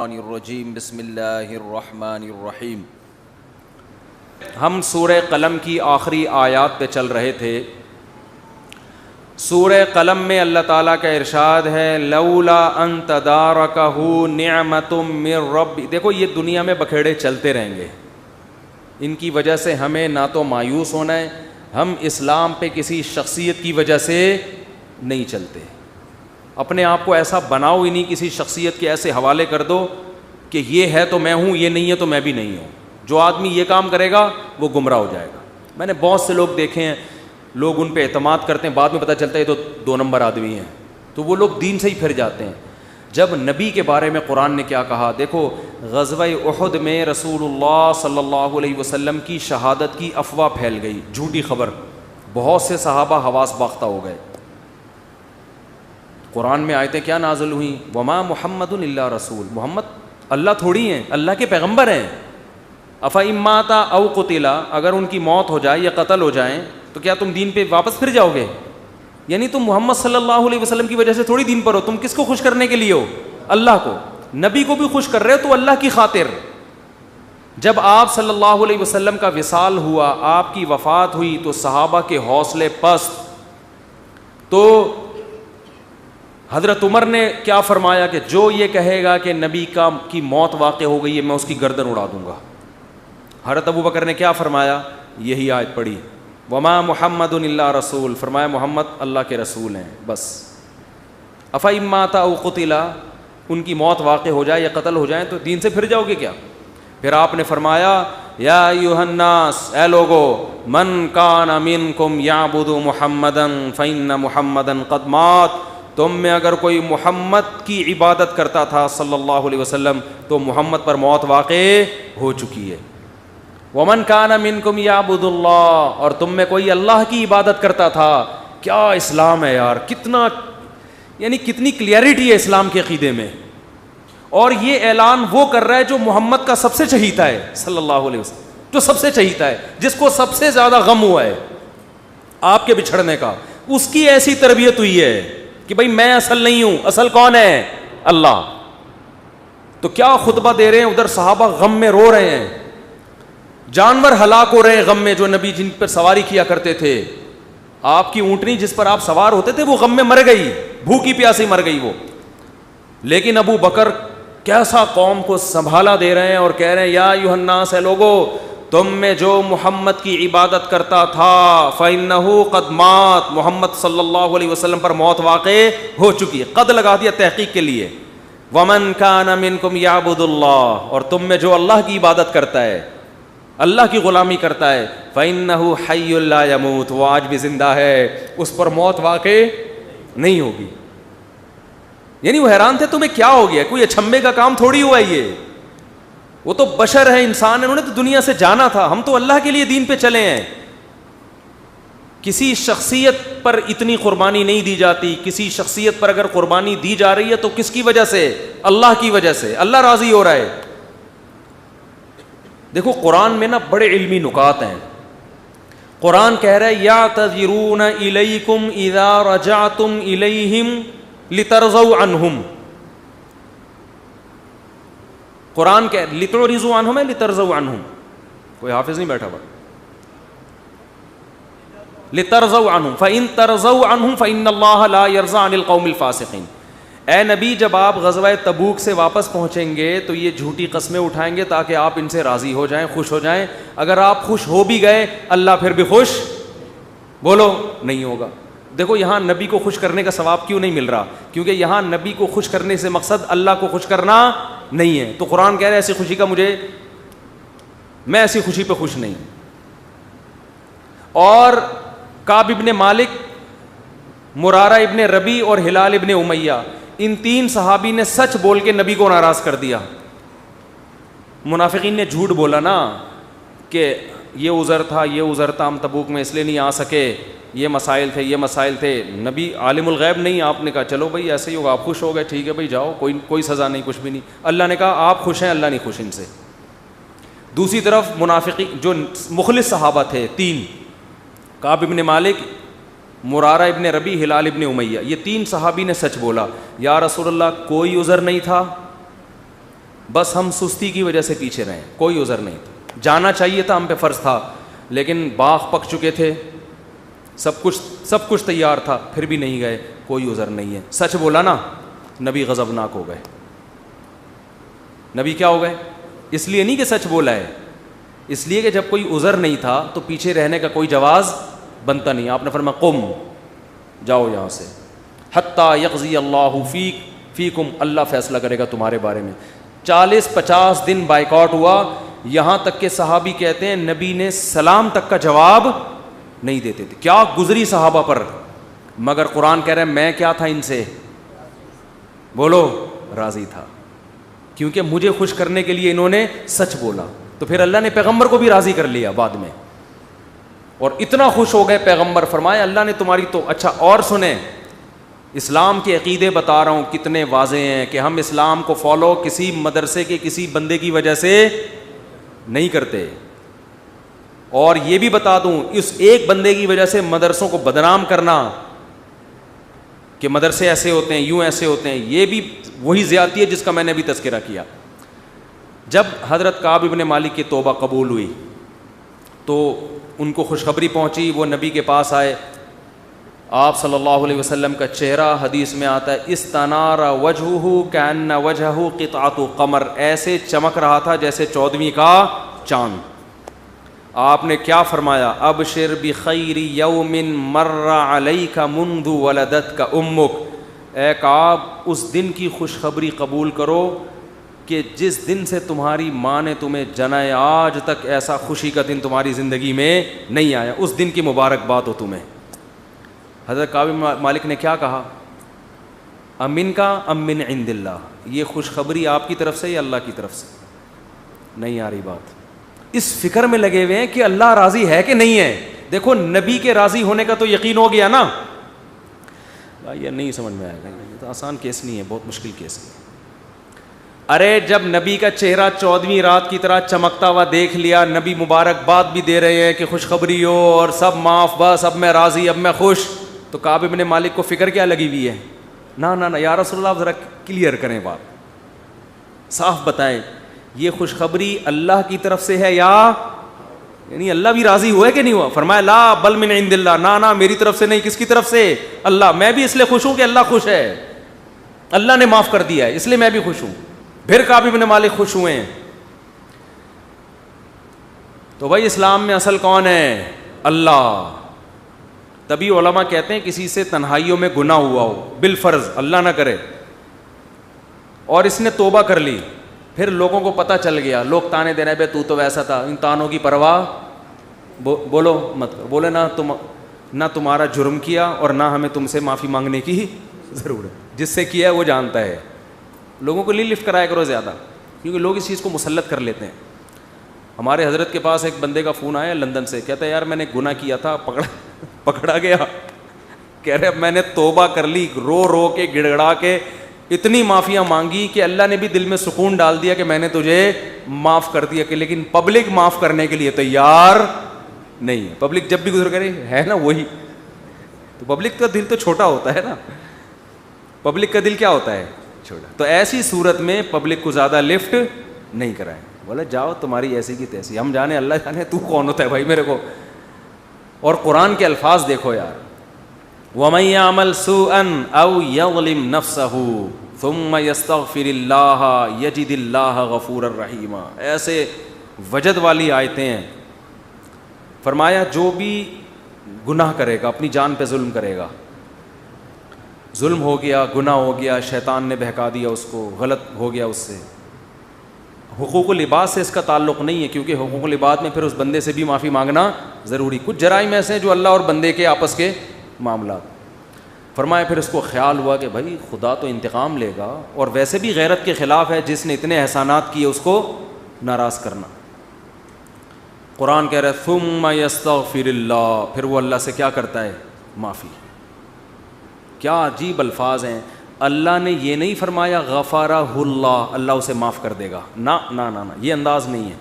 الرجیم بسم اللہ الرحمن الرحیم۔ ہم سورہ قلم کی آخری آیات پہ چل رہے تھے۔ سورہ قلم میں اللہ تعالیٰ کا ارشاد ہے لولا ان تدارکہ نعمت من رب۔ دیکھو یہ دنیا میں بکھیڑے چلتے رہیں گے، ان کی وجہ سے ہمیں نہ تو مایوس ہونا ہے، ہم اسلام پہ کسی شخصیت کی وجہ سے نہیں چلتے۔ اپنے آپ کو ایسا بناؤ ہی نہیں، کسی شخصیت کے ایسے حوالے کر دو کہ یہ ہے تو میں ہوں، یہ نہیں ہے تو میں بھی نہیں ہوں۔ جو آدمی یہ کام کرے گا وہ گمراہ ہو جائے گا۔ میں نے بہت سے لوگ دیکھے ہیں، لوگ ان پہ اعتماد کرتے ہیں، بعد میں پتہ چلتا ہے یہ تو 2 نمبر آدمی ہیں، تو وہ لوگ دین سے ہی پھر جاتے ہیں۔ جب نبی کے بارے میں قرآن نے کیا کہا، دیکھو غزوہ احد میں رسول اللہ صلی اللہ علیہ وسلم کی شہادت کی افواہ پھیل گئی، جھوٹی خبر، بہت سے صحابہ حواس باختہ ہو گئے۔ قرآن میں آیتیں کیا نازل ہوئیں، وما محمد الا رسول، محمد اللہ تھوڑی ہیں، اللہ کے پیغمبر ہیں۔ افإن مات او قتل، اگر ان کی موت ہو جائے یا قتل ہو جائیں تو کیا تم دین پہ واپس پھر جاؤ گے؟ یعنی تم محمد صلی اللہ علیہ وسلم کی وجہ سے تھوڑی دین پر ہو، تم کس کو خوش کرنے کے لیے ہو؟ اللہ کو۔ نبی کو بھی خوش کر رہے ہو تو اللہ کی خاطر۔ جب آپ صلی اللہ علیہ وسلم کا وصال ہوا، آپ کی وفات ہوئی، تو صحابہ کے حوصلے پست، تو حضرت عمر نے کیا فرمایا کہ جو یہ کہے گا کہ نبی کی موت واقع ہو گئی ہے میں اس کی گردن اڑا دوں گا۔ حضرت ابو بکر نے کیا فرمایا، یہی آیت پڑھی وما محمد الا رسول، فرمایا محمد اللہ کے رسول ہیں بس۔ افإن مات او قتل، ان کی موت واقع ہو جائے یا قتل ہو جائیں تو دین سے پھر جاؤ گے کیا؟ پھر آپ نے فرمایا یا ایھا الناس، اے لوگو، من کان منکم یعبد محمدا فإن محمدا قد مات، تم میں اگر کوئی محمد کی عبادت کرتا تھا صلی اللہ علیہ وسلم تو محمد پر موت واقع ہو چکی ہے۔ ومن کان منکم یعبد اللہ، اور تم میں کوئی اللہ کی عبادت کرتا تھا۔ کیا اسلام ہے یار، کتنی کلیئرٹی ہے اسلام کے عقیدے میں۔ اور یہ اعلان وہ کر رہا ہے جو محمد کا سب سے چہیتا ہے صلی اللہ علیہ وسلم، جو سب سے چہیتا ہے، جس کو سب سے زیادہ غم ہوا ہے آپ کے بچھڑنے کا، اس کی ایسی تربیت ہوئی ہے کہ بھائی میں اصل نہیں ہوں، اصل کون ہے؟ اللہ۔ تو کیا خطبہ دے رہے ہیں، ادھر صحابہ غم میں رو رہے ہیں، جانور ہلاک ہو رہے ہیں غم میں، جو نبی جن پر سواری کیا کرتے تھے۔ آپ کی اونٹنی جس پر آپ سوار ہوتے تھے وہ غم میں مر گئی، بھوکی پیاسی مر گئی وہ۔ لیکن ابو بکر کیسا قوم کو سنبھالا دے رہے ہیں اور کہہ رہے ہیں یا ایھا الناس، اے لوگو، تم میں جو محمد کی عبادت کرتا تھا فإنہ قد مات، محمد صلی اللہ علیہ وسلم پر موت واقع ہو چکی ہے۔ قد لگا دیا تحقیق کے لیے۔ ومن کان منکم یعبد اللہ، اور تم میں جو اللہ کی عبادت کرتا ہے، اللہ کی غلامی کرتا ہے، فإنہ حی لا یموت، وہ آج بھی زندہ ہے، اس پر موت واقع نہیں ہوگی۔ یعنی وہ حیران تھے تمہیں کیا ہو گیا، کوئی اچھمبے کا کام تھوڑی ہوا یہ، وہ تو بشر ہے، انسان ہے، انہوں نے تو دنیا سے جانا تھا، ہم تو اللہ کے لیے دین پہ چلے ہیں۔ کسی شخصیت پر اتنی قربانی نہیں دی جاتی، کسی شخصیت پر اگر قربانی دی جا رہی ہے تو کس کی وجہ سے؟ اللہ کی وجہ سے، اللہ راضی ہو رہا ہے۔ دیکھو قرآن میں نا بڑے علمی نکات ہیں۔ قرآن کہہ رہا ہے یعتذرون الیکم اذا رجعتم الیہم لترضوا عنہم، قرآن کہ لتعرضوا عنہم ہے لترضوا عنہم، کوئی حافظ نہیں بیٹھا ہوا، لترضوا عنہم فإن ترضوا عنہم فإن اللہ لا يرضى عن القوم الفاسقین۔ اے نبی جب آپ غزوہ تبوک سے واپس پہنچیں گے تو یہ جھوٹی قسمیں اٹھائیں گے تاکہ آپ ان سے راضی ہو جائیں، خوش ہو جائیں۔ اگر آپ خوش ہو بھی گئے اللہ پھر بھی خوش بولو نہیں ہوگا۔ دیکھو یہاں نبی کو خوش کرنے کا ثواب کیوں نہیں مل رہا؟ کیونکہ یہاں نبی کو خوش کرنے سے مقصد اللہ کو خوش کرنا نہیں ہے۔ تو قرآن کہہ رہا ہے ایسی خوشی کا میں ایسی خوشی پہ خوش نہیں۔ اور کعب ابن مالک، مرارہ ابن ربی اور ہلال ابن امیہ، ان 3 صحابی نے سچ بول کے نبی کو ناراض کر دیا۔ منافقین نے جھوٹ بولا نا کہ یہ عذر تھا، یہ عذر تھا، ہم تبوک میں اس لیے نہیں آ سکے، یہ مسائل تھے، یہ مسائل تھے۔ نبی عالم الغیب نہیں، آپ نے کہا چلو بھائی ایسے ہی ہوگا، آپ خوش ہو گئے، ٹھیک ہے بھائی جاؤ، کوئی سزا نہیں، کچھ بھی نہیں۔ اللہ نے کہا آپ خوش ہیں، اللہ نہیں خوش ان سے۔ دوسری طرف منافقین جو مخلص صحابہ تھے 3، کعب ابن مالک، مرارہ ابن ربی، ہلال ابن امیہ، یہ 3 صحابی نے سچ بولا۔ یا رسول اللہ کوئی عذر نہیں تھا؟ بس ہم سستی کی وجہ سے پیچھے رہے, کوئی عذر نہیں تھا. جانا چاہیے تھا, ہم پہ فرض تھا, لیکن باغ پک چکے تھے, سب کچھ تیار تھا, پھر بھی نہیں گئے, کوئی عذر نہیں ہے. سچ بولا نا, نبی غضبناک ہو گئے. نبی کیا ہو گئے؟ اس لیے نہیں کہ سچ بولا ہے, اس لیے کہ جب کوئی عذر نہیں تھا تو پیچھے رہنے کا کوئی جواز بنتا نہیں. آپ نے فرمایا قم, جاؤ یہاں سے, حتی یقضی اللہ فیکم, اللہ فیصلہ کرے گا تمہارے بارے میں. 40-50 دن بائیکاٹ ہوا, یہاں تک کہ صحابی کہتے ہیں نبی نے سلام تک کا جواب نہیں دیتے تھے. کیا گزری صحابہ پر, مگر قرآن کہہ رہے ہیں میں کیا تھا ان سے, بولو, راضی تھا, کیونکہ مجھے خوش کرنے کے لیے انہوں نے سچ بولا. تو پھر اللہ نے پیغمبر کو بھی راضی کر لیا بعد میں, اور اتنا خوش ہو گئے پیغمبر, فرمایا اللہ نے تمہاری تو. اچھا اور سنیں, اسلام کے عقیدے بتا رہا ہوں کتنے واضح ہیں کہ ہم اسلام کو فالو کسی مدرسے کے کسی بندے کی وجہ سے نہیں کرتے. اور یہ بھی بتا دوں, اس ایک بندے کی وجہ سے مدرسوں کو بدنام کرنا کہ مدرسے ایسے ہوتے ہیں, یوں ایسے ہوتے ہیں, یہ بھی وہی زیادتی ہے جس کا میں نے ابھی تذکرہ کیا. جب حضرت کعب ابن مالک کی توبہ قبول ہوئی تو ان کو خوشخبری پہنچی, وہ نبی کے پاس آئے. آپ صلی اللہ علیہ وسلم کا چہرہ حدیث میں آتا ہے استنار وجہہ کأن وجہہ قطعۃ قمر, ایسے چمک رہا تھا جیسے 14ویں کا چاند. آپ نے کیا فرمایا, ابشر بخیر یوم مر علیک منذ ولدتک امک, اے کعب اس دن کی خوشخبری قبول کرو کہ جس دن سے تمہاری ماں نے تمہیں جنا ہے, آج تک ایسا خوشی کا دن تمہاری زندگی میں نہیں آیا, اس دن کی مبارکباد ہو تمہیں. حضرت کعب مالک نے کیا کہا, امن کا ام من عند اللہ, یہ خوشخبری آپ کی طرف سے یا اللہ کی طرف سے؟ نہیں آ رہی بات. اس فکر میں لگے ہوئے ہیں کہ اللہ راضی ہے کہ نہیں ہے. دیکھو نبی کے راضی ہونے کا تو یقین ہو گیا نا. یہ نہیں سمجھ میں آئے گا, یہ تو آسان کیس نہیں ہے, بہت مشکل کیس ہے. ارے جب نبی کا چہرہ 14ویں رات کی طرح چمکتا ہوا دیکھ لیا, نبی مبارکباد بھی دے رہے ہیں کہ خوشخبری ہو اور سب معاف, بس اب میں راضی, اب میں خوش, تو کعب ابن مالک کو فکر کیا لگی ہوئی ہے, نہ یا رسول اللہ ذرا کلیئر کریں بات, صاف بتائیں یہ خوشخبری اللہ کی طرف سے ہے یا یعنی اللہ بھی راضی ہوا ہے کہ نہیں ہوا؟ فرمایا لا بل من عند اللہ, نہ میری طرف سے نہیں, کس کی طرف سے؟ اللہ. میں بھی اس لیے خوش ہوں کہ اللہ خوش ہے, اللہ نے معاف کر دیا ہے, اس لیے میں بھی خوش ہوں. پھر کعب ابن مالک خوش ہوئے ہیں. تو بھائی اسلام میں اصل کون ہے؟ اللہ. تبھی علماء کہتے ہیں کسی سے تنہائیوں میں گناہ ہوا ہو بالفرض, اللہ نہ کرے, اور اس نے توبہ کر لی, پھر لوگوں کو پتہ چل گیا, لوگ تانے دے رہے بے تو ویسا تھا, ان تانوں کی پرواہ بولو مت, بولے نہ تمہارا جرم کیا اور نہ ہمیں تم سے معافی مانگنے کی ضرورت, جس سے کیا ہے وہ جانتا ہے. لوگوں کو لفٹ کرایا کرو زیادہ, کیونکہ لوگ اس چیز کو مسلط کر لیتے ہیں. ہمارے حضرت کے پاس ایک بندے کا فون آیا لندن سے, کہتا ہے یار میں نے گناہ کیا تھا, پکڑا گیا, کہہ رہے اب میں نے توبہ کر لی, رو کے گڑ گڑا کے اتنی معافیاں مانگی کہ اللہ نے بھی دل میں سکون ڈال دیا کہ میں نے تجھے معاف کر دیا, کہ لیکن پبلک معاف کرنے کے لیے تیار نہیں ہے. پبلک جب بھی گزر کرے ہے نا وہی, تو پبلک کا دل تو چھوٹا ہوتا ہے نا, پبلک کا دل کیا ہوتا ہے؟ چھوٹا. تو ایسی صورت میں پبلک کو زیادہ لفٹ نہیں کرائے, بولے جاؤ تمہاری ایسی کی تیسی, ہم جانے اللہ جانے تو کون ہوتا ہے بھائی میرے کو. اور قرآن کے الفاظ دیکھو یار, وَمَن يَعْمَلْ سُوءًا أَوْ يَظْلِمْ نَفْسَهُ ثُمَّ يَسْتَغْفِرِ اللَّهَ يَجِدِ اللَّهَ غَفُورًا رَحِيمًا. ایسے وجد والی آیتیں ہیں. فرمایا جو بھی گناہ کرے گا, اپنی جان پہ ظلم کرے گا, ظلم ہو گیا, گناہ ہو گیا, شیطان نے بہکا دیا اس کو, غلط ہو گیا اس سے, حقوق العباد سے اس کا تعلق نہیں ہے, کیونکہ حقوق العباد میں پھر اس بندے سے بھی معافی مانگنا ضروری. کچھ جرائم ایسے ہیں جو اللہ اور بندے کے آپس کے معاملات. فرمایا پھر اس کو خیال ہوا کہ بھائی خدا تو انتقام لے گا, اور ویسے بھی غیرت کے خلاف ہے, جس نے اتنے احسانات کیے اس کو ناراض کرنا. قرآن کہہ رہا ہے ثم یستغفر اللہ, پھر وہ اللہ سے کیا کرتا ہے؟ معافی. کیا عجیب الفاظ ہیں. اللہ نے یہ نہیں فرمایا غفرہ اللہ, اللہ اسے معاف کر دے گا, نہ, یہ انداز نہیں ہے,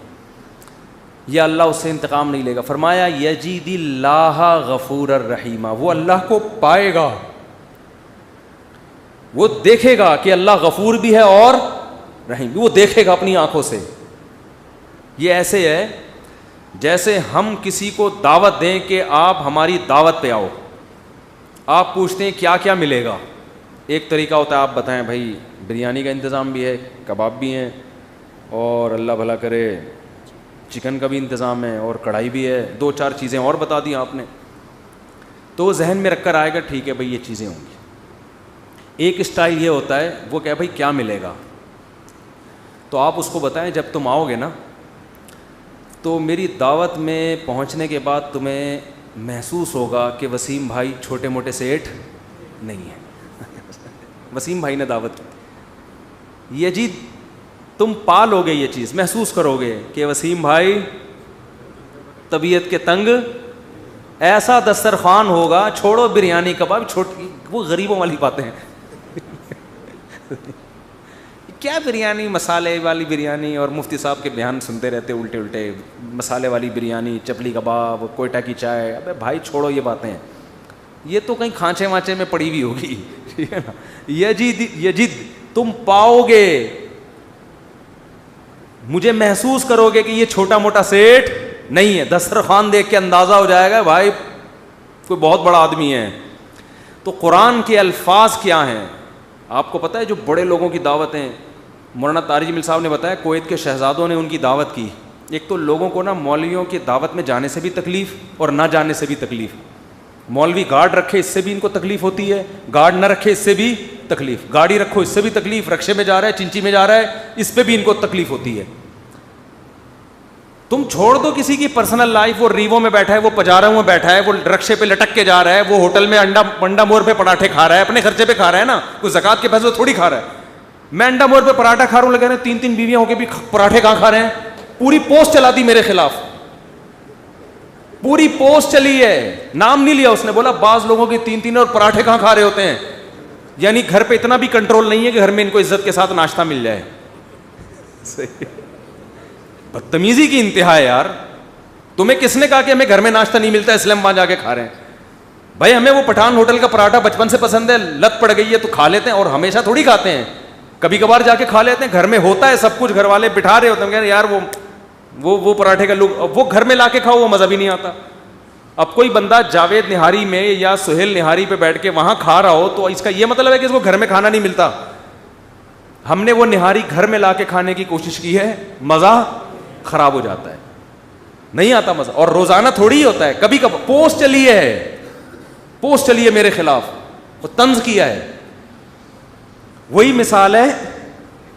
یہ اللہ اس سے انتقام نہیں لے گا. فرمایا یجید اللہ غفور الرحیم, وہ اللہ کو پائے گا, وہ دیکھے گا کہ اللہ غفور بھی ہے اور رحیم بھی, وہ دیکھے گا اپنی آنکھوں سے. یہ ایسے ہے جیسے ہم کسی کو دعوت دیں کہ آپ ہماری دعوت پہ آؤ, آپ پوچھتے ہیں کیا کیا ملے گا. ایک طریقہ ہوتا ہے آپ بتائیں بھائی بریانی کا انتظام بھی ہے, کباب بھی ہیں, اور اللہ بھلا کرے چکن کا بھی انتظام ہے, اور کڑھائی بھی ہے, 2-4 چیزیں اور بتا دی آپ نے, تو وہ ذہن میں رکھ کر آئے گا ٹھیک ہے بھائی یہ چیزیں ہوں گی. ایک اسٹائل یہ ہوتا ہے وہ کہ بھائی کیا ملے گا, تو آپ اس کو بتائیں جب تم آؤ گے نا تو میری دعوت میں پہنچنے کے بعد تمہیں محسوس ہوگا کہ وسیم بھائی چھوٹے موٹے سیٹ نہیں ہیں. وسیم بھائی نے دعوت کی, یہ جی تم پالو گے, یہ چیز محسوس کرو گے کہ وسیم بھائی طبیعت کے تنگ, ایسا دسترخوان ہوگا, چھوڑو بریانی کباب, چھوٹی وہ غریبوں والی باتیں ہیں. کیا بریانی, مسالے والی بریانی, اور مفتی صاحب کے بیان سنتے رہتے الٹے الٹے, مسالے والی بریانی, چپلی کباب, کوئٹہ کی چائے. ابے بھائی چھوڑو یہ باتیں, یہ تو کہیں کھانچے وانچے میں پڑی ہوئی ہوگی. ٹھیک ہے نا, یجد تم پاؤ گے, مجھے محسوس کرو گے کہ یہ چھوٹا موٹا سیٹ نہیں ہے. دسترخوان دیکھ کے اندازہ ہو جائے گا بھائی کوئی بہت بڑا آدمی ہے. تو قرآن کے الفاظ کیا ہیں آپ کو پتہ ہے؟ جو بڑے لوگوں کی دعوتیں, مولانا طارق جمیل صاحب نے بتایا کویت کے شہزادوں نے ان کی دعوت کی. ایک تو لوگوں کو نا مولویوں کی دعوت میں جانے سے بھی تکلیف اور نہ جانے سے بھی تکلیف. مولوی گارڈ رکھے اس سے بھی ان کو تکلیف ہوتی ہے, گارڈ نہ رکھے اس سے بھی تکلیف, گاڑی رکھو اس سے بھی تکلیف, رکشے میں جا رہا ہے, چنچی میں جا رہا ہے, اس پہ بھی ان کو تکلیف ہوتی ہے. تم چھوڑ دو کسی کی پرسنل لائف, وہ ریوو میں بیٹھا ہے, وہ پجاروں میں بیٹھا ہے, وہ رکشے پہ لٹک کے جا رہا ہے, وہ ہوٹل میں انڈا مور پہ پراٹھے کھا رہا ہے, اپنے خرچے پہ کھا رہا ہے نا, کوئی زکات کے پیسے تھوڑی کھا رہا ہے. میں انڈا مور پہ پراٹھا کھا رہا ہوں, لگے 3 بیویاں ہو کے بھی پراٹھے کہاں کھا رہے ہیں. پوری پوسٹ چلا دی میرے خلاف, پوری پوسٹ چلی ہے, نام نہیں لیا اس نے, بولا بعض لوگوں کی 3 اور پراٹھے کہاں کھا رہے ہوتے ہیں. یعنی گھر پہ اتنا بھی کنٹرول نہیں ہے کہ گھر میں ان کو عزت کے ساتھ ناشتہ مل جائے. بدتمیزی کی انتہا ہے یار. تمہیں کس نے کہا کہ ہمیں گھر میں ناشتہ نہیں ملتا اس لیے ہم وہاں جا کے کھا رہے ہیں؟ بھائی ہمیں وہ پٹھان ہوٹل کا پراٹھا بچپن سے پسند ہے, لت پڑ گئی ہے تو کھا لیتے ہیں, اور ہمیشہ تھوڑی کھاتے ہیں, کبھی کبھار جا کے کھا لیتے ہیں. گھر میں ہوتا ہے سب کچھ, گھر والے بٹھا رہے ہوتے ہیں, یار وہ پراٹھے کا لک, وہ گھر میں لا کے کھاؤ, وہ مزہ بھی نہیں آتا. اب کوئی بندہ جاوید نہاری میں یا سہیل نہاری پہ بیٹھ کے وہاں کھا رہا ہو تو اس کا یہ مطلب ہے کہ اس کو گھر میں کھانا نہیں ملتا. ہم نے وہ نہاری گھر میں لا کے کھانے کی کوشش کی ہے, مزہ خراب ہو جاتا ہے, نہیں آتا مزہ. اور روزانہ تھوڑی ہی ہوتا ہے, کبھی کبھی پوسٹ چلی ہے میرے خلاف, وہ طنز کیا ہے. وہی مثال ہے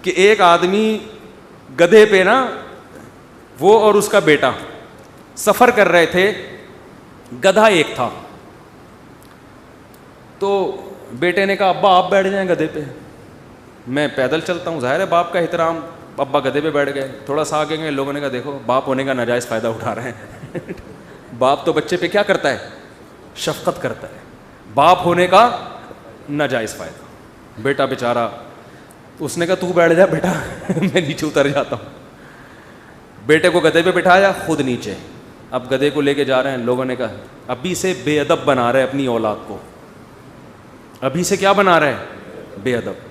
کہ ایک آدمی گدھے پہ نا, وہ اور اس کا بیٹا سفر کر رہے تھے, گدھا ایک تھا. تو بیٹے نے کہا ابا آپ بیٹھ جائیں گدھے پہ, میں پیدل چلتا ہوں. ظاہر ہے باپ کا احترام, ابا گدھے پہ بیٹھ گئے. تھوڑا سا آگے گئے, لوگوں نے کہا دیکھو باپ ہونے کا ناجائز فائدہ اٹھا رہے ہیں. باپ تو بچے پہ کیا کرتا ہے؟ شفقت کرتا ہے. باپ ہونے کا ناجائز فائدہ. بیٹا بیچارہ, اس نے کہا تو بیٹھ جا بیٹا, میں نیچے اتر جاتا ہوں. بیٹے کو گدھے پہ بٹھایا, خود نیچے. اب گدھے کو لے کے جا رہے ہیں, لوگوں نے کہا ابھی سے بے ادب بنا رہے اپنی اولاد کو, ابھی سے کیا بنا رہے ہیں؟ بے ادب.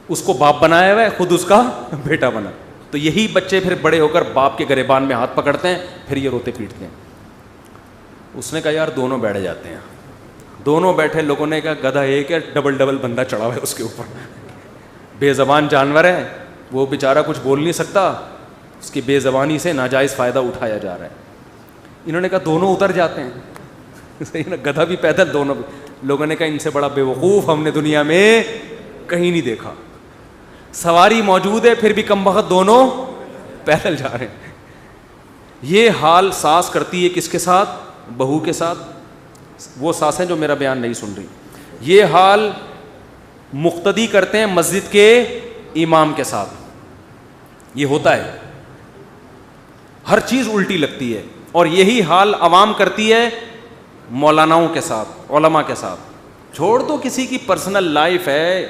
اس کو باپ بنایا ہوا ہے, خود اس کا بیٹا بنا. تو یہی بچے پھر بڑے ہو کر باپ کے گریبان میں ہاتھ پکڑتے ہیں, پھر یہ روتے پیٹتے ہیں. اس نے کہا یار دونوں بیٹھ جاتے ہیں. دونوں بیٹھے, لوگوں نے کہا گدھا ایک ہے, ڈبل بندہ چڑھا ہوا ہے اس کے اوپر, بے زبان جانور ہے, وہ بیچارہ کچھ بول نہیں سکتا, اس کی بے زبانی سے ناجائز فائدہ اٹھایا جا رہا ہے. انہوں نے کہا دونوں اتر جاتے ہیں. صحیح نا, گدھا بھی پیدل, دونوں بھی. لوگوں نے کہا ان سے بڑا بے وقوف ہم نے دنیا میں کہیں نہیں دیکھا. سواری موجود ہے پھر بھی کم وقت دونوں پیدل جا رہے ہیں. یہ حال ساس کرتی ہے کس کے ساتھ؟ بہو کے ساتھ. وہ ساسیں جو میرا بیان نہیں سن رہی. یہ حال مقتدی کرتے ہیں مسجد کے امام کے ساتھ. یہ ہوتا ہے, ہر چیز الٹی لگتی ہے. اور یہی حال عوام کرتی ہے مولاناؤں کے ساتھ, علماء کے ساتھ. چھوڑ دو کسی کی پرسنل لائف ہے.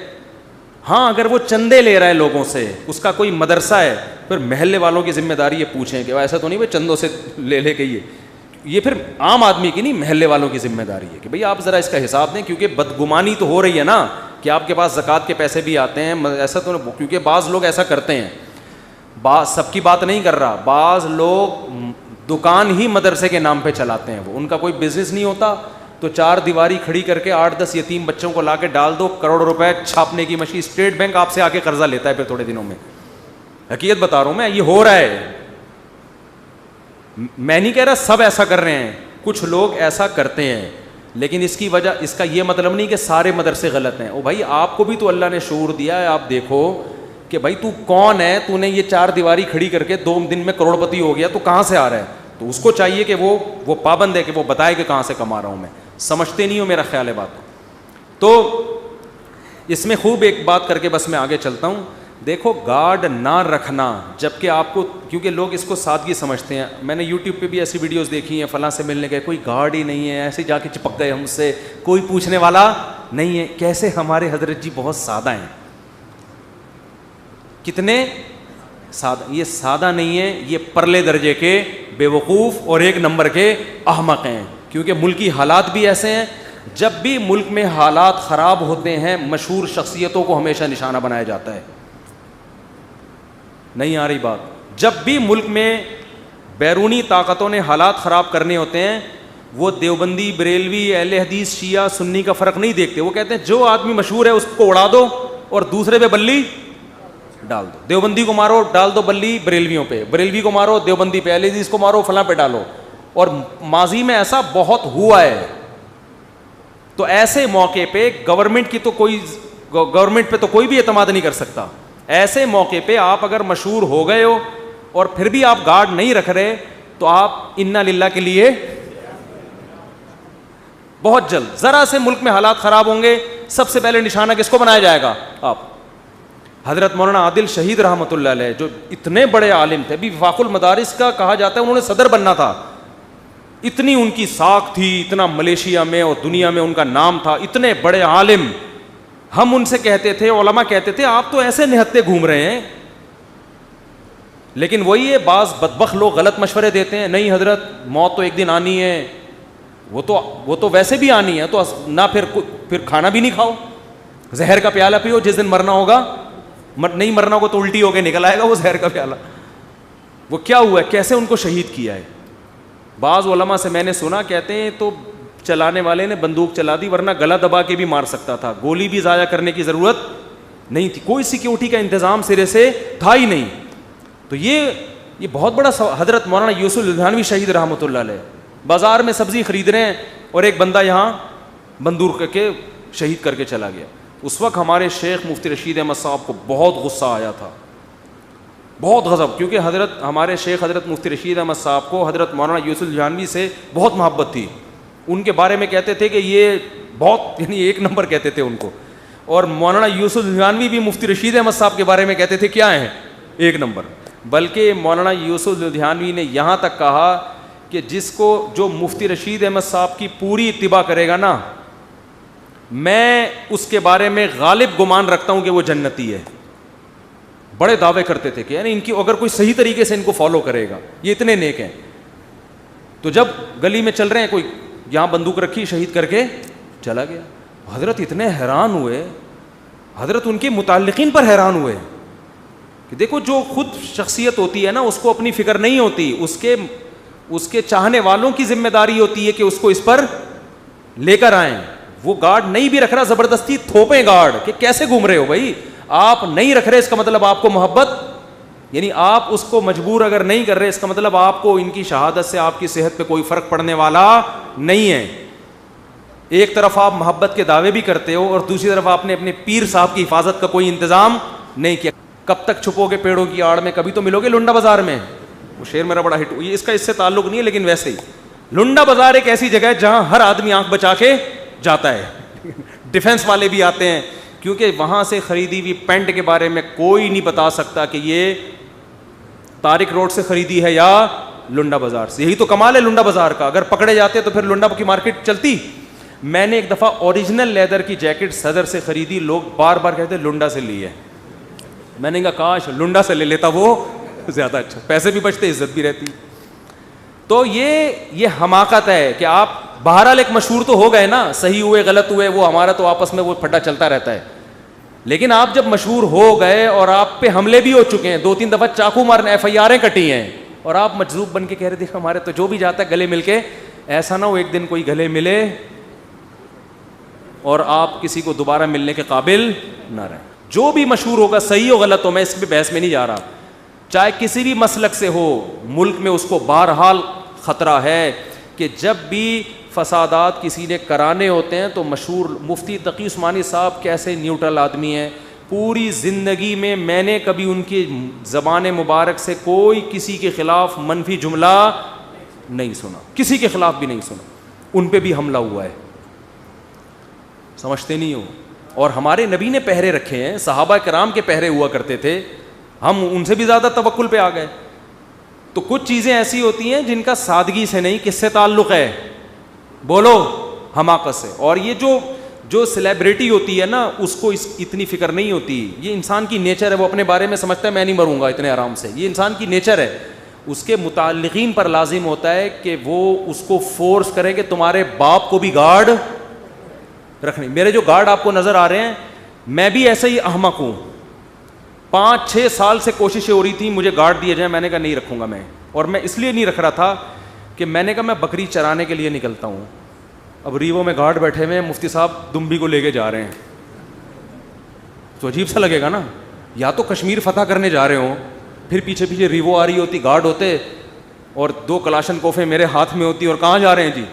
ہاں اگر وہ چندے لے رہا ہے لوگوں سے, اس کا کوئی مدرسہ ہے, پھر محلے والوں کی ذمہ داری یہ پوچھیں کہ ایسا تو نہیں بھائی چندوں سے لے کے یہ پھر عام آدمی کی نہیں, محلے والوں کی ذمہ داری ہے کہ بھئی آپ ذرا اس کا حساب دیں, کیونکہ بدگمانی تو ہو رہی ہے نا. کہ آپ کے پاس زکوٰۃ کے پیسے بھی آتے ہیں, ایسا تو نہیں, کیونکہ بعض لوگ ایسا کرتے ہیں, سب کی بات نہیں کر رہا, بعض لوگ دکان ہی مدرسے کے نام پہ چلاتے ہیں, وہ ان کا کوئی بزنس نہیں ہوتا, تو 4 دیواری کھڑی کر کے 8-10 یتیم بچوں کو لا کے ڈال دو, کروڑ روپے چھاپنے کی مشین, اسٹیٹ بینک آپ سے آ کے قرضہ لیتا ہے پھر تھوڑے دنوں میں. حقیقت بتا رہا ہوں میں, یہ ہو رہا ہے, میں نہیں کہہ رہا سب ایسا کر رہے ہیں, کچھ لوگ ایسا کرتے ہیں, لیکن اس کی وجہ, اس کا یہ مطلب نہیں کہ سارے مدرسے غلط ہیں. او بھائی آپ کو بھی تو اللہ نے شعور دیا ہے, آپ دیکھو کہ بھائی تو کون ہے, تو نے یہ 4 دیواری کھڑی کر کے 2 دن میں کروڑ پتی ہو گیا, تو کہاں سے آ رہا ہے؟ تو اس کو چاہیے کہ وہ پابند ہے کہ وہ بتائے کہ کہاں سے کما رہا ہوں میں. سمجھتے نہیں ہو, میرا خیال ہے بات. تو اس میں خوب ایک بات کر کے بس میں آگے چلتا ہوں. دیکھو گارڈ نہ رکھنا, جبکہ آپ کو, کیونکہ لوگ اس کو سادگی سمجھتے ہیں, میں نے یوٹیوب پہ بھی ایسی ویڈیوز دیکھی ہیں, فلاں سے ملنے گئے, کوئی گارڈ ہی نہیں ہے, ایسے جا کے چپک گئے ہم سے, کوئی پوچھنے والا نہیں ہے. کیسے ہمارے حضرت جی بہت سادہ ہیں, کتنے سادہ. یہ سادہ نہیں ہے, یہ پرلے درجے کے بے وقوف اور 1 نمبر کے احمق ہیں, کیونکہ ملکی حالات بھی ایسے ہیں. جب بھی ملک میں حالات خراب ہوتے ہیں, مشہور شخصیتوں کو ہمیشہ نشانہ بنایا جاتا ہے. نہیں آ رہی بات؟ جب بھی ملک میں بیرونی طاقتوں نے حالات خراب کرنے ہوتے ہیں, وہ دیوبندی, بریلوی, اہل حدیث, شیعہ, سنی کا فرق نہیں دیکھتے. وہ کہتے ہیں جو آدمی مشہور ہے اس کو اڑا دو اور دوسرے پہ بلی ڈال دو. دیوبندی کو مارو, ڈال دو بلی بریلویوں پہ, بریلوی کو مارو دیوبندی پہ, اہل حدیث کو مارو فلاں پہ ڈالو. اور ماضی میں ایسا بہت ہوا ہے. تو ایسے موقع پہ گورنمنٹ پہ تو کوئی بھی اعتماد نہیں کر سکتا. ایسے موقع پہ آپ اگر مشہور ہو گئے ہو اور پھر بھی آپ گارڈ نہیں رکھ رہے, تو آپ انا للہ کے لیے بہت جلد, ذرا سے ملک میں حالات خراب ہوں گے, سب سے پہلے نشانہ کس کو بنایا جائے گا؟ آپ. حضرت مولانا عادل شہید رحمۃ اللہ علیہ, جو اتنے بڑے عالم تھے, ابھی وفاق المدارس کا کہا جاتا ہے انہوں نے صدر بننا تھا, اتنی ان کی ساکھ تھی, اتنا ملیشیا میں اور دنیا میں ان کا نام تھا, اتنے بڑے عالم. ہم ان سے کہتے تھے, علماء کہتے تھے آپ تو ایسے نہتے گھوم رہے ہیں, لیکن وہی ہے, بعض بدبخت لوگ غلط مشورے دیتے ہیں. نہیں حضرت, موت تو ایک دن آنی ہے, وہ تو ویسے بھی آنی ہے, تو نہ پھر کھانا بھی نہیں کھاؤ, زہر کا پیالہ پیو, جس دن مرنا ہوگا, نہیں مرنا ہوگا تو الٹی ہو کے نکل آئے گا وہ زہر کا پیالہ. وہ کیا ہوا ہے, کیسے ان کو شہید کیا ہے. بعض علماء سے میں نے سنا, کہتے ہیں تو چلانے والے نے بندوق چلا دی, ورنہ گلا دبا کے بھی مار سکتا تھا, گولی بھی ضائع کرنے کی ضرورت نہیں تھی, کوئی سیکیورٹی کا انتظام سرے سے تھا ہی نہیں. تو یہ بہت بڑا حضرت مولانا یوسف لدھیانوی شہید رحمۃ اللہ علیہ بازار میں سبزی خرید رہے ہیں اور ایک بندہ یہاں بندوق کر کے شہید کر کے چلا گیا. اس وقت ہمارے شیخ مفتی رشید احمد صاحب کو بہت غصہ آیا تھا, بہت غضب, کیونکہ ہمارے شیخ حضرت مفتی رشید احمد صاحب کو حضرت مولانا یوسف لدھیانوی سے بہت محبت تھی. ان کے بارے میں کہتے تھے کہ یہ بہت, یعنی 1 نمبر کہتے تھے ان کو. اور مولانا یوسف لدھیانوی بھی مفتی رشید احمد صاحب کے بارے میں کہتے تھے کیا ہیں, 1 نمبر. بلکہ مولانا یوسف لدھیانوی نے یہاں تک کہا کہ جو مفتی رشید احمد صاحب کی پوری اتباع کرے گا نا, میں اس کے بارے میں غالب گمان رکھتا ہوں کہ وہ جنتی ہے. بڑے دعوے کرتے تھے کہ یعنی ان کی اگر کوئی صحیح طریقے سے ان کو فالو کرے گا, یہ اتنے نیک ہیں. تو جب گلی میں چل رہے ہیں, کوئی یہاں بندوق رکھی, شہید کر کے چلا گیا. حضرت اتنے حیران ہوئے, حضرت ان کے متعلقین پر حیران ہوئے کہ دیکھو جو خود شخصیت ہوتی ہے نا, اس کو اپنی فکر نہیں ہوتی, اس کے چاہنے والوں کی ذمہ داری ہوتی ہے کہ اس کو اس پر لے کر آئیں. وہ گارڈ نہیں بھی رکھ رہا, زبردستی تھوپیں گارڈ کہ کیسے گھوم رہے ہو بھائی, آپ نہیں رکھ رہے اس کا مطلب آپ کو محبت, یعنی آپ اس کو مجبور اگر نہیں کر رہے اس کا مطلب آپ کو ان کی شہادت سے آپ کی صحت پہ کوئی فرق پڑنے والا نہیں ہے. ایک طرف آپ محبت کے دعوے بھی کرتے ہو اور دوسری طرف آپ نے اپنے پیر صاحب کی حفاظت کا کوئی انتظام نہیں کیا. کب تک چھپو گے پیڑوں کی آڑ میں, کبھی تو ملو گے لنڈا بازار میں. وہ شعر میرا بڑا ہٹ, یہ اس کا اس سے تعلق نہیں ہے, لیکن ویسے ہی لنڈا بازار ایک ایسی جگہ ہے جہاں ہر آدمی آنکھ بچا کے جاتا ہے. ڈیفنس والے بھی آتے ہیں, کیونکہ وہاں سے خریدی ہوئی پینٹ کے بارے میں کوئی نہیں بتا سکتا کہ یہ طارق روڈ سے خریدی ہے یا لنڈا بازار سے. یہی تو کمال ہے لنڈا بازار کا, اگر پکڑے جاتے تو پھر لنڈا کی مارکیٹ چلتی. میں نے ایک دفعہ اوریجنل لیدر کی جیکٹ صدر سے خریدی, لوگ بار بار کہتے لنڈا سے لی ہے. میں نے کہا کاش لنڈا سے لے لیتا, وہ زیادہ اچھا, پیسے بھی بچتے, عزت بھی رہتی. تو یہ حماقت ہے کہ آپ بہرحال ایک مشہور تو ہو گئے نا, صحیح ہوئے غلط ہوئے وہ ہمارا تو آپس میں وہ پھڈا چلتا رہتا ہے. لیکن آپ جب مشہور ہو گئے اور آپ پہ حملے بھی ہو چکے ہیں, 2-3 دفعہ چاقو مارنے FIR کٹی ہیں, اور آپ مجذوب بن کے کہہ رہے تھے ہمارے تو جو بھی جاتا ہے گلے مل کے, ایسا نہ ہو ایک دن کوئی گلے ملے اور آپ کسی کو دوبارہ ملنے کے قابل نہ رہیں. جو بھی مشہور ہوگا, صحیح ہو غلط ہو, میں اس پہ بحث میں نہیں جا رہا, چاہے کسی بھی مسلک سے ہو, ملک میں اس کو بہرحال خطرہ ہے کہ جب بھی فسادات کسی نے کرانے ہوتے ہیں تو مشہور مفتی تقی عثمانی صاحب کیسے نیوٹرل آدمی ہیں, پوری زندگی میں نے کبھی ان کی زبان مبارک سے کوئی کسی کے خلاف منفی جملہ نہیں سنا, کسی کے خلاف بھی نہیں سنا. ان پہ بھی حملہ ہوا ہے, سمجھتے نہیں ہو. اور ہمارے نبی نے پہرے رکھے ہیں, صحابہ کرام کے پہرے ہوا کرتے تھے, ہم ان سے بھی زیادہ توکل پہ آ گئے. تو کچھ چیزیں ایسی ہوتی ہیں جن کا سادگی سے نہیں, کس سے تعلق ہے, بولو, حماقت سے. اور یہ جو سیلیبریٹی ہوتی ہے نا, اس کو اتنی فکر نہیں ہوتی, یہ انسان کی نیچر ہے, وہ اپنے بارے میں سمجھتا ہے میں نہیں مروں گا اتنے آرام سے, یہ انسان کی نیچر ہے. اس کے متعلقین پر لازم ہوتا ہے کہ وہ اس کو فورس کرے کہ تمہارے باپ کو بھی گارڈ رکھنی. میرے جو گارڈ آپ کو نظر آ رہے ہیں, میں بھی ایسے ہی احمق ہوں. 5-6 سال سے کوششیں ہو رہی تھی مجھے گارڈ دیے جائیں, میں نے کہا نہیں رکھوں گا میں. اور میں اس لیے نہیں رکھ رہا تھا کہ میں نے کہا میں بکری چرانے کے لیے نکلتا ہوں, اب ریوو میں گارڈ بیٹھے ہوئے ہیں, مفتی صاحب دمبی کو لے کے جا رہے ہیں, تو عجیب سا لگے گا نا. یا تو کشمیر فتح کرنے جا رہے ہوں, پھر پیچھے پیچھے ریوو آ رہی ہوتی, گارڈ ہوتے, اور 2 کلاشن کوفیں میرے ہاتھ میں ہوتی, اور کہاں جا رہے ہیں جی.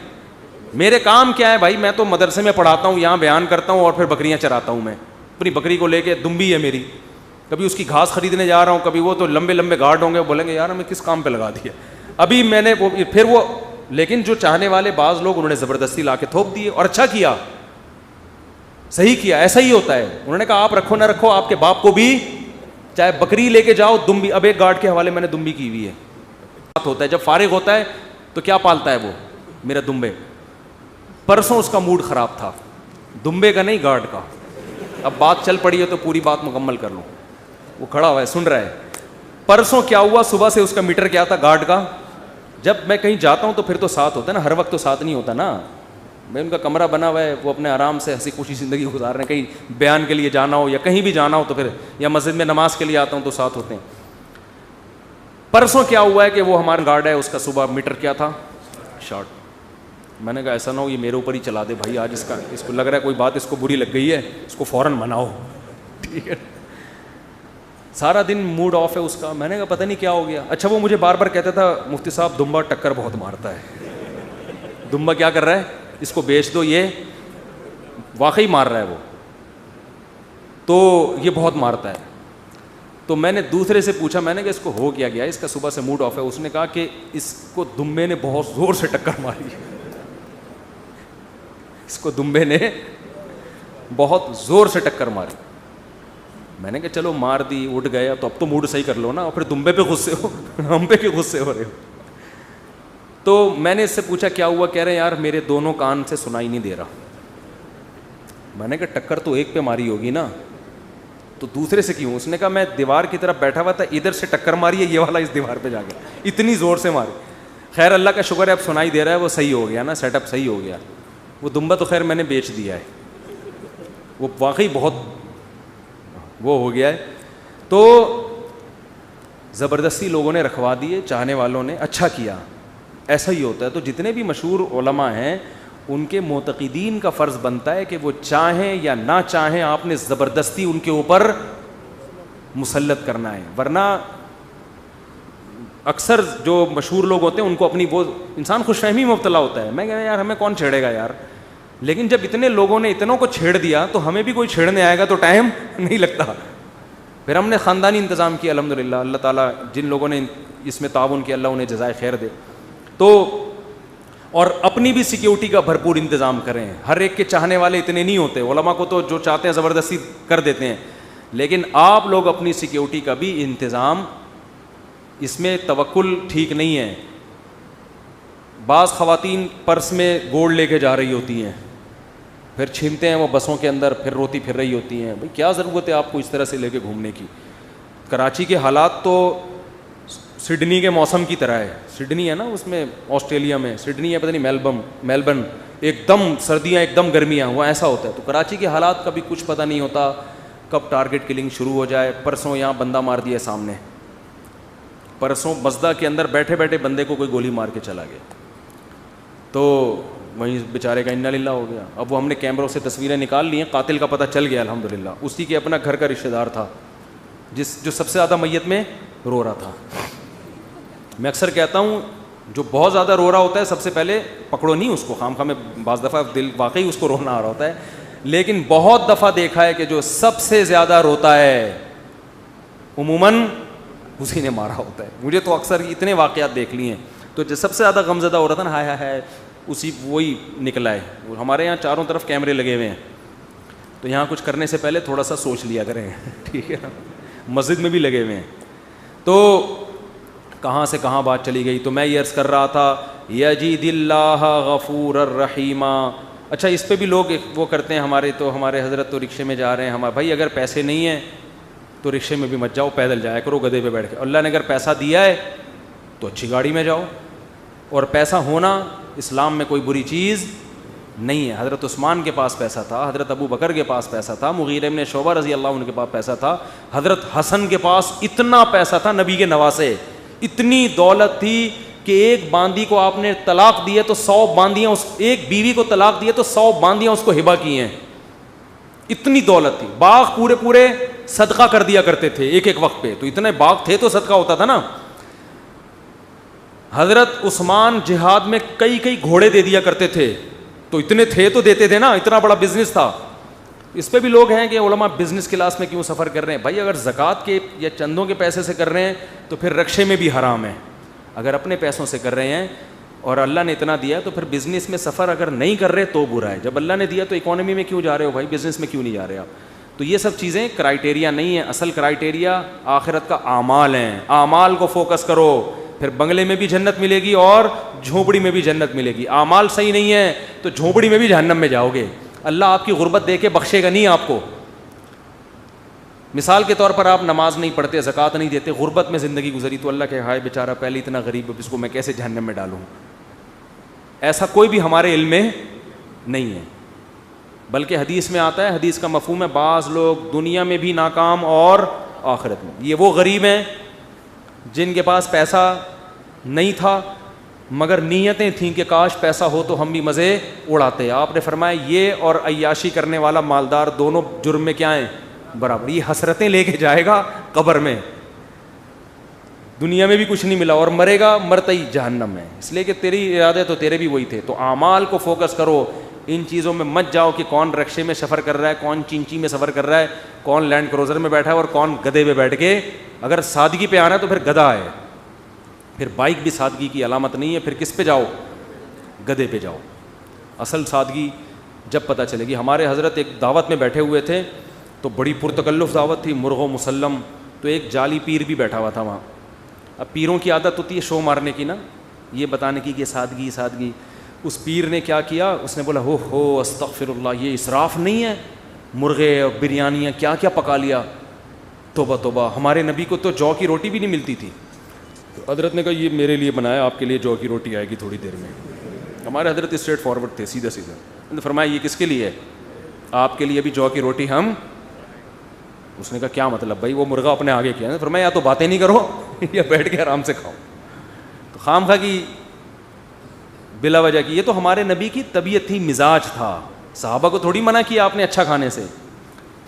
میرے کام کیا ہے بھائی, میں تو مدرسے میں پڑھاتا ہوں, یہاں بیان کرتا ہوں, اور پھر بکریاں چراتا ہوں. میں اپنی بکری کو لے کے, دمبی ہے میری, کبھی اس کی گھاس خریدنے جا رہا ہوں, کبھی وہ تو لمبے لمبے گارڈ ہوں گے, بولیں گے یار ہمیں کس کام پہ لگا دیا. ابھی میں نے پھر وہ, لیکن جو چاہنے والے بعض لوگ انہوں نے زبردستی لا کے تھوپ دیے, اور اچھا کیا, صحیح کیا, ایسا ہی ہوتا ہے. انہوں نے کہا آپ رکھو نہ رکھو, آپ کے باپ کو بھی چاہے بکری لے کے جاؤ, دمبی. اب ایک گارڈ کے حوالے میں نے دمبی کی ہوئی ہے, بات ہوتا ہے جب فارغ ہوتا ہے تو کیا پالتا ہے وہ, میرا دمبے. پرسوں اس کا موڈ خراب تھا, دمبے کا نہیں گارڈ کا. اب بات چل پڑی ہے تو پوری بات مکمل کر لوں. وہ کھڑا ہوا ہے, سن رہا ہے. پرسوں کیا ہوا, صبح سے اس کا میٹر کیا تھا گارڈ کا. جب میں کہیں جاتا ہوں تو پھر تو ساتھ ہوتا ہے نا, ہر وقت تو ساتھ نہیں ہوتا نا. میں ان کا کمرہ بنا ہوا ہے, وہ اپنے آرام سے ہنسی خوشی زندگی گزار رہے ہیں. کہیں بیان کے لیے جانا ہو یا کہیں بھی جانا ہو تو پھر, یا مسجد میں نماز کے لیے آتا ہوں تو ساتھ ہوتے ہیں. پرسوں کیا ہوا ہے کہ وہ ہمارا گارڈ ہے, اس کا صبح میٹر کیا تھا, شارٹ. میں نے کہا ایسا نہ ہو یہ میرے اوپر ہی چلا دے بھائی, آج اس کو لگ رہا ہے کوئی بات اس کو بری لگ گئی ہے, اس کو فوراً مناؤ. ٹھیک ہے, سارا دن موڈ آف ہے اس کا. میں نے کہا پتہ نہیں کیا ہو گیا. اچھا وہ مجھے بار بار کہتا تھا مفتی صاحب دمبا ٹکر بہت مارتا ہے. دمبا کیا کر رہا ہے, اس کو بیچ دو, یہ واقعی مار رہا ہے وہ, تو یہ بہت مارتا ہے. تو میں نے دوسرے سے پوچھا, میں نے کہا اس کو ہو کیا گیا, اس کا صبح سے موڈ آف ہے. اس نے کہا کہ اس کو دمبے نے بہت زور سے ٹکر ماری, اس کو دمبے نے بہت زور سے ٹکر ماری. میں نے کہا چلو مار دی, اٹھ گیا, تو اب تو موڈ صحیح کر لو نا, اور پھر دمبے پہ غصے ہو, ہم پہ کیوں غصے ہو رہے ہو. تو میں نے اس سے پوچھا کیا ہوا, کہہ رہے یار میرے دونوں کان سے سنائی نہیں دے رہا. میں نے کہا ٹکر تو ایک پہ ماری ہوگی نا, تو دوسرے سے کیوں. اس نے کہا میں دیوار کی طرف بیٹھا ہوا تھا, ادھر سے ٹکر ماری ہے, یہ والا اس دیوار پہ جا کے اتنی زور سے ماری. خیر اللہ کا شکر ہے اب سنائی دے رہا ہے, وہ صحیح ہو گیا نا, سیٹ اپ صحیح ہو گیا. وہ دمبا تو خیر میں نے بیچ دیا ہے, وہ واقعی بہت وہ ہو گیا ہے. تو زبردستی لوگوں نے رکھوا دیے, چاہنے والوں نے, اچھا کیا. ایسا ہی ہوتا ہے. تو جتنے بھی مشہور علماء ہیں ان کے معتقدین کا فرض بنتا ہے کہ وہ چاہیں یا نہ چاہیں آپ نے زبردستی ان کے اوپر مسلط کرنا ہے. ورنہ اکثر جو مشہور لوگ ہوتے ہیں ان کو اپنی وہ انسان خوش فہمی میں مبتلا ہوتا ہے. میں کہہ رہا یار ہمیں کون چھیڑے گا یار, لیکن جب اتنے لوگوں نے اتنوں کو چھیڑ دیا تو ہمیں بھی کوئی چھیڑنے آئے گا تو ٹائم نہیں لگتا. پھر ہم نے خاندانی انتظام کیا الحمدللہ. اللہ تعالیٰ جن لوگوں نے اس میں تعاون کیا اللہ انہیں جزائے خیر دے. تو اور اپنی بھی سیکیورٹی کا بھرپور انتظام کریں. ہر ایک کے چاہنے والے اتنے نہیں ہوتے, علماء کو تو جو چاہتے ہیں زبردستی کر دیتے ہیں, لیکن آپ لوگ اپنی سیکیورٹی کا بھی انتظام, اس میں توکل ٹھیک نہیں ہے. بعض خواتین پرس میں گولڈ لے کے جا رہی ہوتی ہیں, پھر چھینتے ہیں وہ بسوں کے اندر, پھر روتی پھر رہی ہوتی ہیں. بھئی کیا ضرورت ہے آپ کو اس طرح سے لے کے گھومنے کی. کراچی کے حالات تو سڈنی کے موسم کی طرح ہے. سڈنی ہے نا اس میں آسٹریلیا میں, سڈنی ہے پتہ نہیں میلبرن, ایک دم سردیاں ایک دم گرمیاں, وہ ایسا ہوتا ہے. تو کراچی کے حالات کا بھی کچھ پتہ نہیں ہوتا, کب ٹارگٹ کلنگ شروع ہو جائے. پرسوں یہاں بندہ مار دیا سامنے, پرسوں مزدہ کے اندر بیٹھے بیٹھے بندے کو کوئی گولی مار کے چلا گیا, تو وہیں بیچارے کا انا للہ ہو گیا. اب وہ ہم نے کیمروں سے تصویریں نکال لی ہیں, قاتل کا پتہ چل گیا الحمدللہ. اسی کے اپنا گھر کا رشتہ دار تھا جو سب سے زیادہ میت میں رو رہا تھا. میں اکثر کہتا ہوں جو بہت زیادہ رو رہا ہوتا ہے سب سے پہلے پکڑو نہیں اس کو, خام میں بعض دفعہ دل واقعی اس کو رونا آ رہا ہوتا ہے, لیکن بہت دفعہ دیکھا ہے کہ جو سب سے زیادہ روتا ہے عموماً اسی نے مارا ہوتا ہے. مجھے تو اکثر اتنے واقعات دیکھ لیے ہیں. تو جو سب سے زیادہ غم زدہ ہو رہا تھا نا, ہائے ہائے ہائے, اسی وہی نکلا ہے. ہمارے یہاں چاروں طرف کیمرے لگے ہوئے ہیں, تو یہاں کچھ کرنے سے پہلے تھوڑا سا سوچ لیا کریں, ٹھیک ہے نا. مسجد میں بھی لگے ہوئے ہیں. تو کہاں سے کہاں بات چلی گئی, تو میں یہ عرض کر رہا تھا یجید اللہ غفور الرحیم. اچھا اس پہ بھی لوگ وہ کرتے ہیں ہمارے حضرت تو رکشے میں جا رہے ہیں. ہمارے بھائی اگر پیسے نہیں ہیں تو رکشے میں بھی مت جاؤ, پیدل جایا کرو گدھے پہ بیٹھ کے. اللہ نے اگر پیسہ دیا ہے تو اچھی گاڑی میں جاؤ, اور پیسہ ہونا اسلام میں کوئی بری چیز نہیں ہے. حضرت عثمان کے پاس پیسہ تھا, حضرت ابو بکر کے پاس پیسہ تھا, مغیرہ بن شعبہ رضی اللہ عنہ کے پاس پیسہ تھا, حضرت حسن کے پاس اتنا پیسہ تھا, نبی کے نواسے, اتنی دولت تھی کہ ایک باندی کو آپ نے طلاق دی ہے تو 100 باندیاں ایک بیوی کو طلاق دی ہے تو 100 باندیاں اس کو ہبہ کی ہیں. اتنی دولت تھی. باغ پورے صدقہ کر دیا کرتے تھے ایک ایک وقت پہ, تو اتنے باغ تھے تو صدقہ ہوتا تھا نا. حضرت عثمان جہاد میں کئی گھوڑے دے دیا کرتے تھے, تو اتنے تھے تو دیتے تھے نا, اتنا بڑا بزنس تھا. اس پہ بھی لوگ ہیں کہ علماء بزنس کلاس میں کیوں سفر کر رہے ہیں. بھائی اگر زکوٰۃ کے یا چندوں کے پیسے سے کر رہے ہیں تو پھر رکشے میں بھی حرام ہے. اگر اپنے پیسوں سے کر رہے ہیں اور اللہ نے اتنا دیا تو پھر بزنس میں سفر اگر نہیں کر رہے تو برا ہے. جب اللہ نے دیا تو اکانومی میں کیوں جا رہے ہو بھائی, بزنس میں کیوں نہیں جا رہے آپ. تو یہ سب چیزیں کرائٹیریا نہیں ہیں. اصل کرائٹیریا آخرت کا اعمال ہیں. اعمال کو فوکس کرو, پھر بنگلے میں بھی جنت ملے گی اور جھونپڑی میں بھی جنت ملے گی. اعمال صحیح نہیں ہے تو جھونپڑی میں بھی جہنم میں جاؤ گے. اللہ آپ کی غربت دے کے بخشے گا نہیں آپ کو. مثال کے طور پر آپ نماز نہیں پڑھتے, زکوٰۃ نہیں دیتے, غربت میں زندگی گزری, تو اللہ کہ ہائے بیچارہ پہلے اتنا غریب ہے, اس کو میں کیسے جہنم میں ڈالوں. ایسا کوئی بھی ہمارے علم میں نہیں ہے. بلکہ حدیث میں آتا ہے, حدیث کا مفہوم ہے, بعض لوگ دنیا میں بھی ناکام اور آخرت میں. یہ وہ غریب ہیں جن کے پاس پیسہ نہیں تھا مگر نیتیں تھیں کہ کاش پیسہ ہو تو ہم بھی مزے اڑاتے. آپ نے فرمایا یہ اور عیاشی کرنے والا مالدار دونوں جرم میں کیا ہیں, برابر. یہ حسرتیں لے کے جائے گا قبر میں, دنیا میں بھی کچھ نہیں ملا اور مرے گا مرتا ہی جہنم میں. اس لیے کہ تیری ارادے تو تیرے بھی وہی تھے. تو اعمال کو فوکس کرو, ان چیزوں میں مت جاؤ کہ کون رکشے میں سفر کر رہا ہے, کون چینچی میں سفر کر رہا ہے, کون لینڈ کروزر میں بیٹھا ہے اور کون گدھے پہ بیٹھ کے. اگر سادگی پہ آنا ہے تو پھر گدھا ہے, پھر بائک بھی سادگی کی علامت نہیں ہے. پھر کس پہ جاؤ, گدھے پہ جاؤ. اصل سادگی جب پتہ چلے گی. ہمارے حضرت ایک دعوت میں بیٹھے ہوئے تھے تو بڑی پرتکلف دعوت تھی, مرغ و مسلم. تو ایک جعلی پیر بھی بیٹھا ہوا تھا وہاں. اب پیروں کی عادت ہوتی ہے شو مارنے کی نا, یہ بتانے کی کہ سادگی سادگی. اس پیر نے کیا کیا, اس نے بولا ہو استغفر اللہ, یہ اسراف نہیں ہے, مرغے اور بریانیاں کیا کیا پکا لیا, توبہ توبہ. ہمارے نبی کو تو جو کی روٹی بھی نہیں ملتی تھی. تو حضرت نے کہا یہ میرے لیے بنایا, آپ کے لیے جو کی روٹی آئے گی تھوڑی دیر میں. ہمارے حضرت اسٹریٹ فارورڈ تھے, سیدھا سیدھا. انہوں نے فرمایا یہ کس کے لیے ہے, آپ کے لیے بھی جو کی روٹی ہم. اس نے کہا کیا مطلب بھائی, وہ مرغا اپنے آگے کیا. فرمایا یا تو باتیں نہیں کرو یا بیٹھ کے آرام سے کھاؤ. تو خام خواہ کی بلا وجہ کی. یہ تو ہمارے نبی کی طبیعت تھی, مزاج تھا. صحابہ کو تھوڑی منع کیا آپ نے اچھا کھانے سے.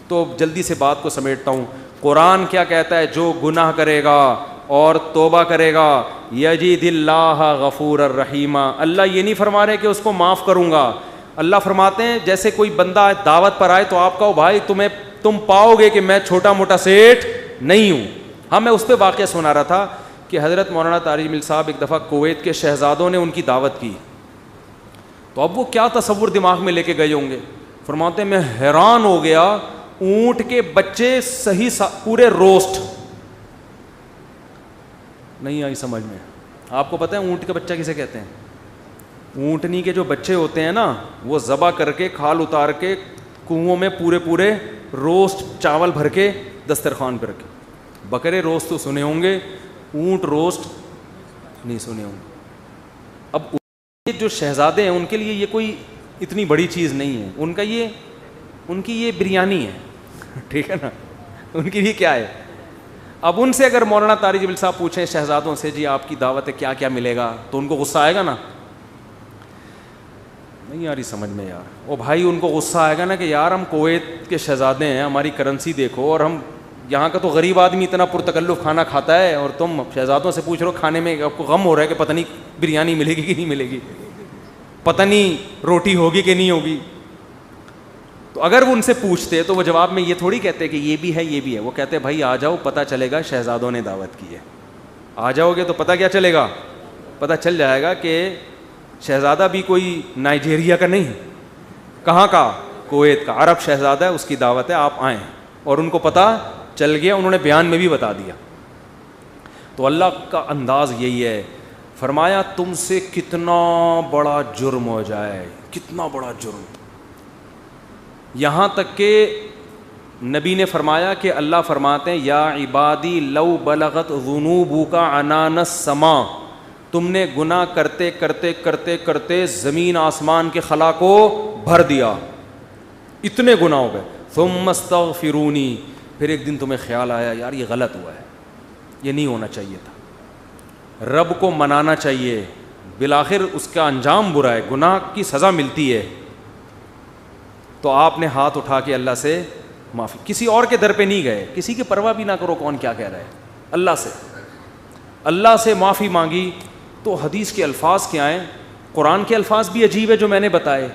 تو جلدی سے بات کو سمیٹتا ہوں. قرآن کیا کہتا ہے, جو گناہ کرے گا اور توبہ کرے گا یجید اللہ غفور الرحیم. اللہ یہ نہیں فرما رہے کہ اس کو معاف کروں گا. اللہ فرماتے ہیں جیسے کوئی بندہ دعوت پر آئے تو آپ کہو بھائی تم پاؤ گے کہ میں چھوٹا موٹا سیٹ نہیں ہوں. ہاں میں اس پہ واقعہ سنا رہا تھا کہ حضرت مولانا طارق مل صاحب ایک دفعہ کویت کے شہزادوں نے ان کی دعوت کی. تو اب وہ کیا تصور دماغ میں لے کے گئے ہوں گے. فرماتے ہیں میں حیران ہو گیا, اونٹ کے بچے صحیح پورے روسٹ. نہیں آئی سمجھ میں. آپ کو پتہ ہے اونٹ کا بچہ کسے کہتے ہیں؟ اونٹنی کے جو بچے ہوتے ہیں نا, وہ ذبح کر کے کھال اتار کے کنووں میں پورے روسٹ چاول بھر کے دسترخوان پہ رکھے. بکرے روسٹ تو سنے ہوں گے, اونٹ روسٹ نہیں سنے ہوں گے. اب جو شہزادے ہیں ان کے لیے یہ کوئی اتنی بڑی چیز نہیں ہے. ان کی یہ بریانی ہے. ٹھیک ہے نا, ان کی بھی کیا ہے. اب ان سے اگر مولانا طارق جبیل صاحب پوچھیں شہزادوں سے جی آپ کی دعوت ہے کیا کیا ملے گا, تو ان کو غصہ آئے گا نا, نہیں آ رہی سمجھ میں یار. او بھائی ان کو غصہ آئے گا نا کہ یار ہم کویت کے شہزادے ہیں, ہماری کرنسی دیکھو, اور ہم یہاں کا تو غریب آدمی اتنا پرتکلف کھانا کھاتا ہے, اور تم شہزادوں سے پوچھ رہے ہو کھانے میں, آپ کو غم ہو رہا ہے کہ پتہ نہیں بریانی ملے گی کہ نہیں ملے گی, پتہ نہیں روٹی ہوگی کہ نہیں ہوگی. تو اگر وہ ان سے پوچھتے تو وہ جواب میں یہ تھوڑی کہتے کہ یہ بھی ہے یہ بھی ہے, وہ کہتے بھائی آ جاؤ پتہ چلے گا شہزادوں نے دعوت کی ہے. آ جاؤ گے تو پتہ کیا چلے گا, پتہ چل جائے گا کہ شہزادہ بھی کوئی نائجیریا کا نہیں, کہاں کا, کویت کا, عرب شہزادہ ہے, اس کی دعوت ہے, آپ آئیں. اور ان کو پتہ چل گیا, انہوں نے بیان میں بھی بتا دیا. تو اللہ کا انداز یہی ہے, فرمایا تم سے کتنا بڑا جرم ہو جائے, کتنا بڑا جرم, یہاں تک کہ نبی نے فرمایا کہ اللہ فرماتے ہیں یا عبادی لو بلغت ذنوبک عنان السماء, تم نے گناہ کرتے کرتے کرتے کرتے زمین آسمان کے خلا کو بھر دیا, اتنے گناہ ہو گئے. ثم استغفرونی, پھر ایک دن تمہیں خیال آیا یار یہ غلط ہوا ہے, یہ نہیں ہونا چاہیے تھا, رب کو منانا چاہیے, بالآخر اس کا انجام برا ہے, گناہ کی سزا ملتی ہے. تو آپ نے ہاتھ اٹھا کے اللہ سے معافی, کسی اور کے در پہ نہیں گئے, کسی کی پرواہ بھی نہ کرو کون کیا کہہ رہا ہے, اللہ سے معافی مانگی. تو حدیث کے الفاظ کیا ہیں, قرآن کے الفاظ بھی عجیب ہے جو میں نے بتائے.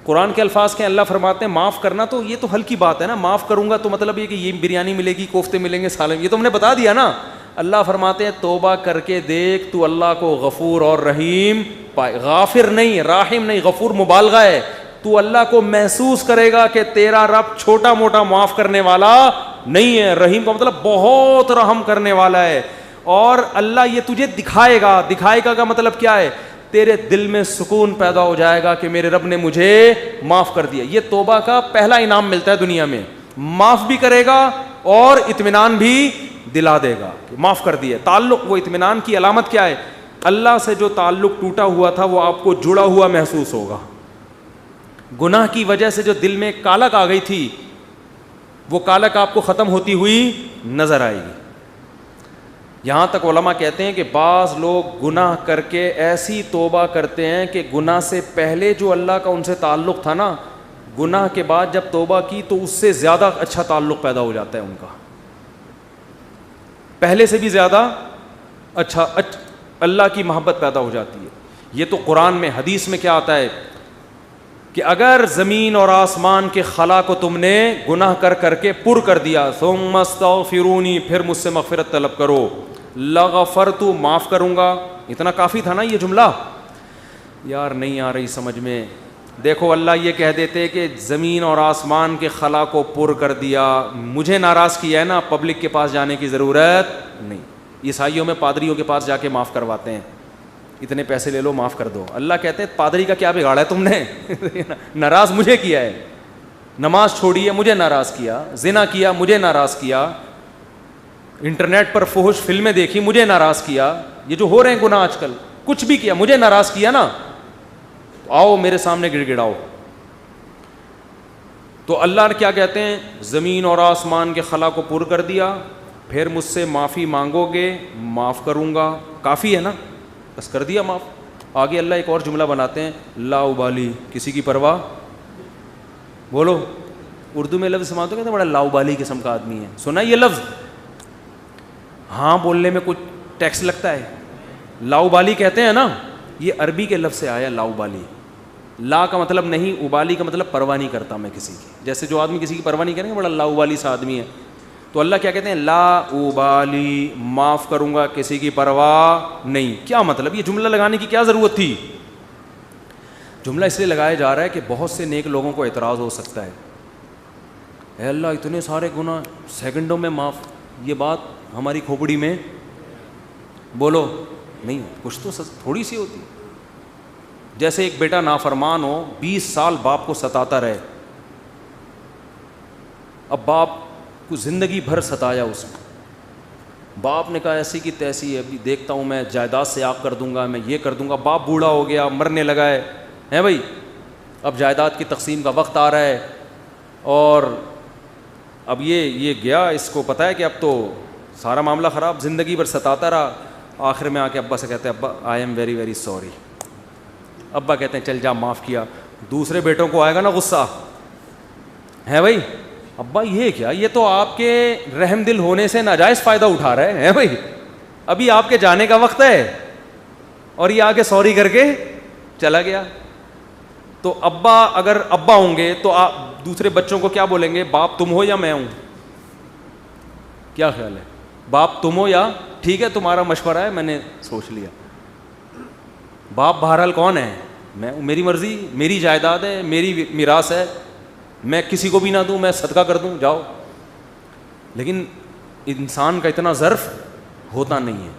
قرآن کے الفاظ کے اللہ فرماتے ہیں معاف کرنا, تو یہ تو ہلکی بات ہے نا, معاف کروں گا تو مطلب یہ کہ یہ بریانی ملے گی, کوفتے ملیں گے, سالن, یہ تو ہم نے بتا دیا نا. اللہ فرماتے ہیں توبہ کر کے دیکھ تو اللہ کو غفور اور رحیم پائے, غافر نہیں راحم نہیں, غفور مبالغہ ہے. تو اللہ کو محسوس کرے گا کہ تیرا رب چھوٹا موٹا معاف کرنے والا نہیں ہے, رحیم کا مطلب بہت رحم کرنے والا ہے. اور اللہ یہ تجھے دکھائے گا, دکھائے گا کا مطلب کیا ہے, تیرے دل میں سکون پیدا ہو جائے گا کہ میرے رب نے مجھے معاف کر دیا. یہ توبہ کا پہلا انعام ملتا ہے دنیا میں, معاف بھی کرے گا اور اطمینان بھی دلا دے گا کہ معاف کر دیا. تعلق, وہ اطمینان کی علامت کیا ہے, اللہ سے جو تعلق ٹوٹا ہوا تھا وہ آپ کو جڑا ہوا محسوس ہوگا. گناہ کی وجہ سے جو دل میں کالک آ گئی تھی وہ کالک آپ کو ختم ہوتی ہوئی نظر آئے گی. یہاں تک علماء کہتے ہیں کہ بعض لوگ گناہ کر کے ایسی توبہ کرتے ہیں کہ گناہ سے پہلے جو اللہ کا ان سے تعلق تھا نا, گناہ کے بعد جب توبہ کی تو اس سے زیادہ اچھا تعلق پیدا ہو جاتا ہے ان کا, پہلے سے بھی زیادہ اچھا اللہ کی محبت پیدا ہو جاتی ہے. یہ تو قرآن میں, حدیث میں کیا آتا ہے کہ اگر زمین اور آسمان کے خلا کو تم نے گناہ کر کر کے پر کر دیا, ثم استغفرونی, پھر مجھ سے مغفرت طلب کرو, لغفرت, معاف کروں گا. اتنا کافی تھا نا یہ جملہ, یار نہیں آ رہی سمجھ میں. دیکھو اللہ یہ کہہ دیتے کہ زمین اور آسمان کے خلا کو پر کر دیا, مجھے ناراض کیا ہے نا, پبلک کے پاس جانے کی ضرورت نہیں. عیسائیوں میں پادریوں کے پاس جا کے معاف کرواتے ہیں, اتنے پیسے لے لو معاف کر دو. اللہ کہتے ہیں پادری کا کیا بگاڑا ہے تم نے, ناراض مجھے کیا ہے, نماز چھوڑی ہے مجھے ناراض کیا, زنا کیا مجھے ناراض کیا, انٹرنیٹ پر فحش فلمیں دیکھی مجھے ناراض کیا, یہ جو ہو رہے ہیں گناہ آج کل, کچھ بھی کیا مجھے ناراض کیا نا, آؤ میرے سامنے گڑ گڑاؤ. تو اللہ کیا کہتے ہیں, زمین اور آسمان کے خلا کو پر کر دیا, پھر مجھ سے معافی مانگو گے معاف کروں گا. کافی ہے نا, بس کر دیا معاف. آگے اللہ ایک اور جملہ بناتے ہیں, لا ابالی, کسی کی پرواہ. بولو, اردو میں لفظ سماعت ہو کہتے ہیں بڑا لا ابالی قسم کا آدمی ہے, سنا یہ لفظ, ہاں بولنے میں کچھ ٹیکس لگتا ہے. لا ابالی کہتے ہیں نا, یہ عربی کے لفظ سے آیا لا ابالی. لا کا مطلب نہیں, ابالی کا مطلب پرواہ نہیں کرتا میں کسی کی. جیسے جو آدمی کسی کی پرواہ نہیں کریں گے بڑا لا ابالی سا آدمی ہے. تو اللہ کیا کہتے ہیں, لا ابالی, معاف کروں گا کسی کی پرواہ نہیں. کیا مطلب, یہ جملہ لگانے کی کیا ضرورت تھی؟ جملہ اس لیے لگایا جا رہا ہے کہ بہت سے نیک لوگوں کو اعتراض ہو سکتا ہے, اے اللہ اتنے سارے گناہ سیکنڈوں میں معاف, یہ بات ہماری کھوپڑی میں بولو نہیں, کچھ تو تھوڑی سی ہوتی. جیسے ایک بیٹا نافرمان ہو, 20 سال باپ کو ستاتا رہے, اب باپ کو زندگی بھر ستایا اس نے, باپ نے کہا ایسی کی تیسی ہے, ابھی دیکھتا ہوں میں جائیداد سے آگ کر دوں گا, میں یہ کر دوں گا. باپ بوڑھا ہو گیا, مرنے لگا ہے بھائی, اب جائیداد کی تقسیم کا وقت آ رہا ہے, اور اب یہ گیا, اس کو پتہ ہے کہ اب تو سارا معاملہ خراب, زندگی بھر ستاتا رہا. آخر میں آ کے ابا سے کہتے ہیں ابا I am very very sorry. ابا کہتے ہیں چل جا معاف کیا. دوسرے بیٹوں کو آئے گا نا غصہ, ہے بھائی ابا یہ کیا, یہ تو آپ کے رحم دل ہونے سے ناجائز فائدہ اٹھا رہے ہیں بھائی, ابھی آپ کے جانے کا وقت ہے اور یہ آ کے سوری کر کے چلا گیا. تو ابا اگر ابا ہوں گے تو آپ دوسرے بچوں کو کیا بولیں گے, باپ تم ہو یا میں ہوں؟ کیا خیال ہے, باپ تم ہو یا ٹھیک ہے تمہارا مشورہ ہے میں نے سوچ لیا. باپ بہرحال کون ہے, میں, میری مرضی, میری جائیداد ہے, میری میراث ہے, میں کسی کو بھی نہ دوں, میں صدقہ کر دوں, جاؤ. لیکن انسان کا اتنا ظرف ہوتا نہیں ہے.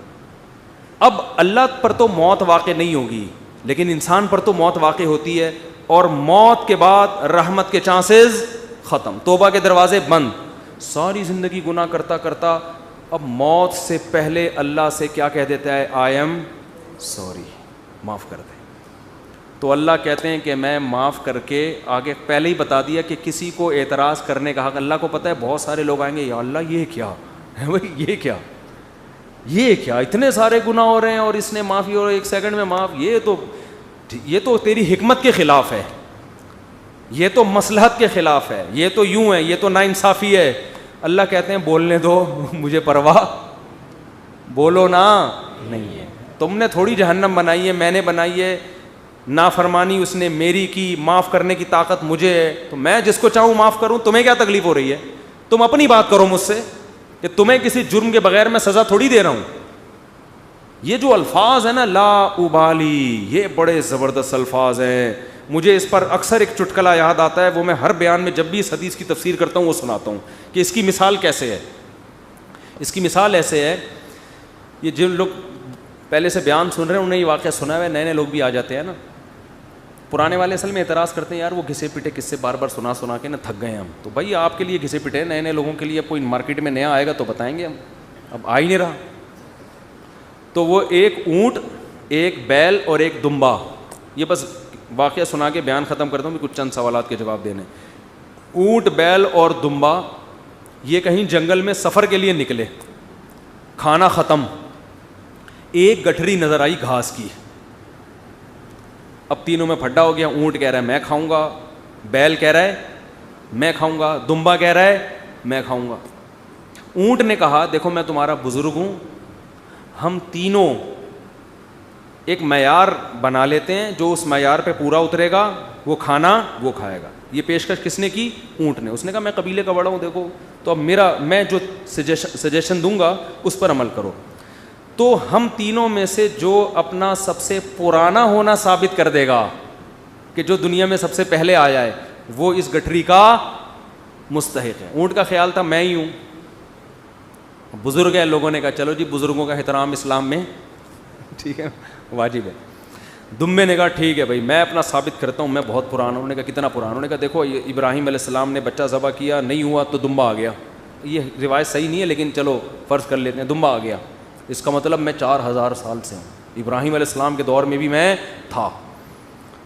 اب اللہ پر تو موت واقع نہیں ہوگی لیکن انسان پر تو موت واقع ہوتی ہے, اور موت کے بعد رحمت کے چانسز ختم, توبہ کے دروازے بند. ساری زندگی گناہ کرتا کرتا اب موت سے پہلے اللہ سے کیا کہہ دیتا ہے, آئی ایم سوری, معاف کر دے. تو اللہ کہتے ہیں کہ میں معاف کر کے, آگے پہلے ہی بتا دیا کہ کسی کو اعتراض کرنے کا حق, اللہ کو پتہ ہے بہت سارے لوگ آئیں گے, یا اللہ یہ کیا ہے بھائی, یہ کیا اتنے سارے گناہ ہو رہے ہیں اور اس نے معافی اور 1 سیکنڈ میں معاف, یہ تو تیری حکمت کے خلاف ہے, یہ تو مصلحت کے خلاف ہے, یہ تو یوں ہے, یہ تو ناانصافی ہے. اللہ کہتے ہیں بولنے دو, مجھے پرواہ, بولو نا, نہیں ہے. تم نے تھوڑی جہنم بنائی ہے, میں نے بنائی ہے. نافرمانی اس نے میری کی, معاف کرنے کی طاقت مجھے ہے, تو میں جس کو چاہوں معاف کروں. تمہیں کیا تکلیف ہو رہی ہے, تم اپنی بات کرو مجھ سے کہ تمہیں کسی جرم کے بغیر میں سزا تھوڑی دے رہا ہوں. یہ جو الفاظ ہیں نا, لا ابالی, یہ بڑے زبردست الفاظ ہیں. مجھے اس پر اکثر ایک چٹکلا یاد آتا ہے, وہ میں ہر بیان میں جب بھی اس حدیث کی تفسیر کرتا ہوں وہ سناتا ہوں کہ اس کی مثال کیسے ہے. اس کی مثال ایسے ہے, یہ جن لوگ پہلے سے بیان سن رہے ہیں انہیں یہ واقعہ سنا ہوا ہے, نئے لوگ بھی آ جاتے ہیں نا. پرانے والے اصل میں اعتراض کرتے ہیں, یار وہ گھسے پٹے قصے بار بار سنا کے نا تھک گئے ہم. تو بھائی آپ کے لیے گھسے پٹے, نئے لوگوں کے لیے کوئی مارکیٹ میں نیا آئے گا تو بتائیں گے ہم, اب آ ہی نہیں رہا. تو وہ ایک اونٹ, ایک بیل اور ایک دمبا, یہ بس واقعہ سنا کے بیان ختم کرتا ہوں, کچھ چند سوالات کے جواب دینے. اونٹ, بیل اور دمبا یہ کہیں جنگل میں سفر کے لیے نکلے, کھانا ختم, ایک گٹھری نظر آئی گھاس کی. اب تینوں میں پھڈا ہو گیا, اونٹ کہہ رہا ہے میں کھاؤں گا, بیل کہہ رہا ہے میں کھاؤں گا, دمبا کہہ رہا ہے میں کھاؤں گا. اونٹ نے کہا دیکھو میں تمہارا بزرگ ہوں, ہم تینوں ایک معیار بنا لیتے ہیں, جو اس معیار پہ پورا اترے گا وہ کھانا وہ کھائے گا. یہ پیشکش کس نے کی, اونٹ نے. اس نے کہا میں قبیلے کا بڑا ہوں, دیکھو تو اب میں جو سجیشن دوں گا اس پر عمل کرو. تو ہم تینوں میں سے جو اپنا سب سے پرانا ہونا ثابت کر دے گا کہ جو دنیا میں سب سے پہلے آیا ہے وہ اس گٹھری کا مستحق ہے. اونٹ کا خیال تھا میں ہی ہوں, بزرگ ہے, لوگوں نے کہا چلو جی بزرگوں کا احترام اسلام میں ٹھیک ہے واجب ہے. دمبے نے کہا ٹھیک ہے بھائی میں اپنا ثابت کرتا ہوں, میں بہت پرانا ہوں. انہوں نے کہا کتنا پرانا؟ انہوں نے کہا دیکھو ابراہیم علیہ السلام نے بچہ ذبح کیا, نہیں ہوا تو دمبا آ گیا. یہ روایت صحیح نہیں ہے لیکن چلو فرض کر لیتے ہیں, دمبا آ گیا. اس کا مطلب میں 4000 سال سے ہوں, ابراہیم علیہ السلام کے دور میں بھی میں تھا.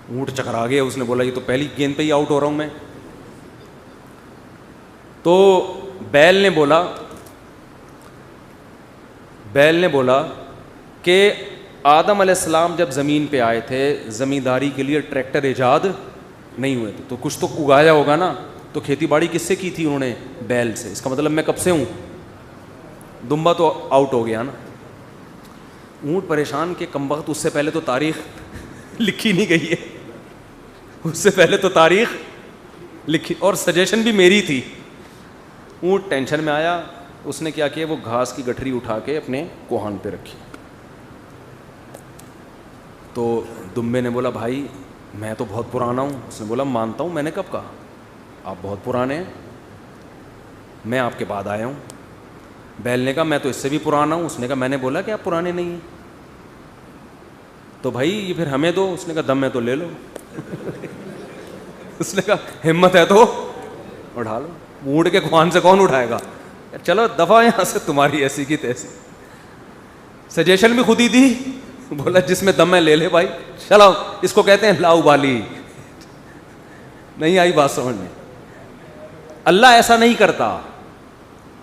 اونٹ چکرا گیا, اس نے بولا یہ تو پہلی گیند پہ ہی آؤٹ ہو رہا ہوں میں. تو بیل نے بولا کہ آدم علیہ السلام جب زمین پہ آئے تھے زمینداری کے لیے ٹریکٹر ایجاد نہیں ہوئے تھے, تو کچھ تو اگایا ہوگا نا, تو کھیتی باڑی کس سے کی تھی انہوں نے؟ بیل سے. اس کا مطلب میں کب سے ہوں؟ دمبا تو آؤٹ ہو گیا نا. اونٹ پریشان کہ کم وقت, اس سے پہلے تو تاریخ لکھی نہیں گئی ہے, اس سے پہلے تو تاریخ لکھی اور سجیشن بھی میری تھی. اونٹ ٹینشن میں آیا, اس نے کیا کیا, وہ گھاس کی گٹھری اٹھا کے اپنے کوہان پہ رکھی. تو دمبے نے بولا بھائی میں تو بہت پرانا ہوں. اس نے بولا مانتا ہوں, میں نے کب کہا, آپ بہت پرانے ہیں, میں آپ کے بعد آیا ہوں. بیل نے کہا میں تو اس سے بھی پرانا ہوں. اس نے کہا میں نے بولا کہ آپ پرانے نہیں ہیں, تو بھائی یہ پھر ہمیں دو. اس نے کہا دم ہے تو لے لو. اس نے کہا ہمت ہے تو اٹھا لو. اونٹ کے خوان سے کون اٹھائے گا, چلو دفعہ یہاں سے, تمہاری ایسی کی تیسی. سجیشن بھی خود ہی دی, بولا جس میں دم ہے لے لے بھائی, چلو. اس کو کہتے ہیں لا ابالی. نہیں آئی بات سمجھ میں؟ اللہ ایسا نہیں کرتا.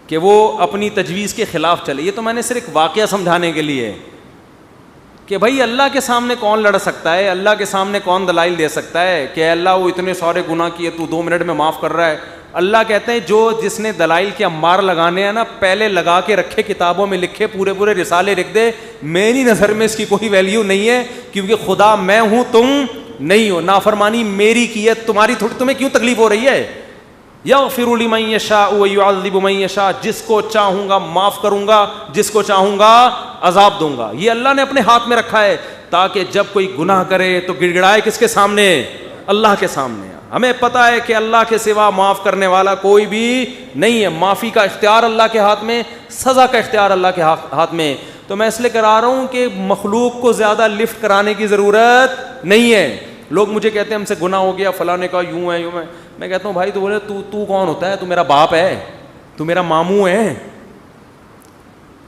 کہ وہ اپنی تجویز کے خلاف چلے. یہ تو میں نے صرف ایک واقعہ سمجھانے کے لیے کہ بھائی اللہ کے سامنے کون لڑ سکتا ہے, اللہ کے سامنے کون دلائل دے سکتا ہے کہ اللہ وہ اتنے سارے گناہ کیے تو 2 منٹ میں معاف کر رہا ہے. اللہ کہتے ہیں جو جس نے دلائل کے انبار لگانے ہیں نا, پہلے لگا کے رکھے, کتابوں میں لکھے, پورے رسالے لکھ دے. میری نظر میں اس کی کوئی ویلیو نہیں ہے, کیونکہ خدا میں ہوں, تم نہیں ہو. نافرمانی میری کی ہے, تمہاری تھوڑی, تمہیں کیوں تکلیف ہو رہی ہے؟ یغفر لمن یشاء ویعذب من یشاء, جس کو چاہوں گا معاف کروں گا, جس کو چاہوں گا عذاب دوں گا. یہ اللہ نے اپنے ہاتھ میں رکھا ہے تاکہ جب کوئی گناہ کرے تو گڑ گڑائے کس کے سامنے؟ اللہ کے سامنے. ہمیں پتا ہے کہ اللہ کے سوا معاف کرنے والا کوئی بھی نہیں ہے. معافی کا اختیار اللہ کے ہاتھ میں, سزا کا اختیار اللہ کے ہاتھ میں. تو میں اس لیے کرا رہا ہوں کہ مخلوق کو زیادہ لفٹ کرانے کی ضرورت نہیں ہے. لوگ مجھے کہتے ہیں ہم سے گناہ ہو گیا, فلاں نے کہا یوں ہے یوں ہے. میں کہتا ہوں بھائی تو بولے تو کون ہوتا ہے؟ تو میرا باپ ہے, تو میرا ماموں ہے,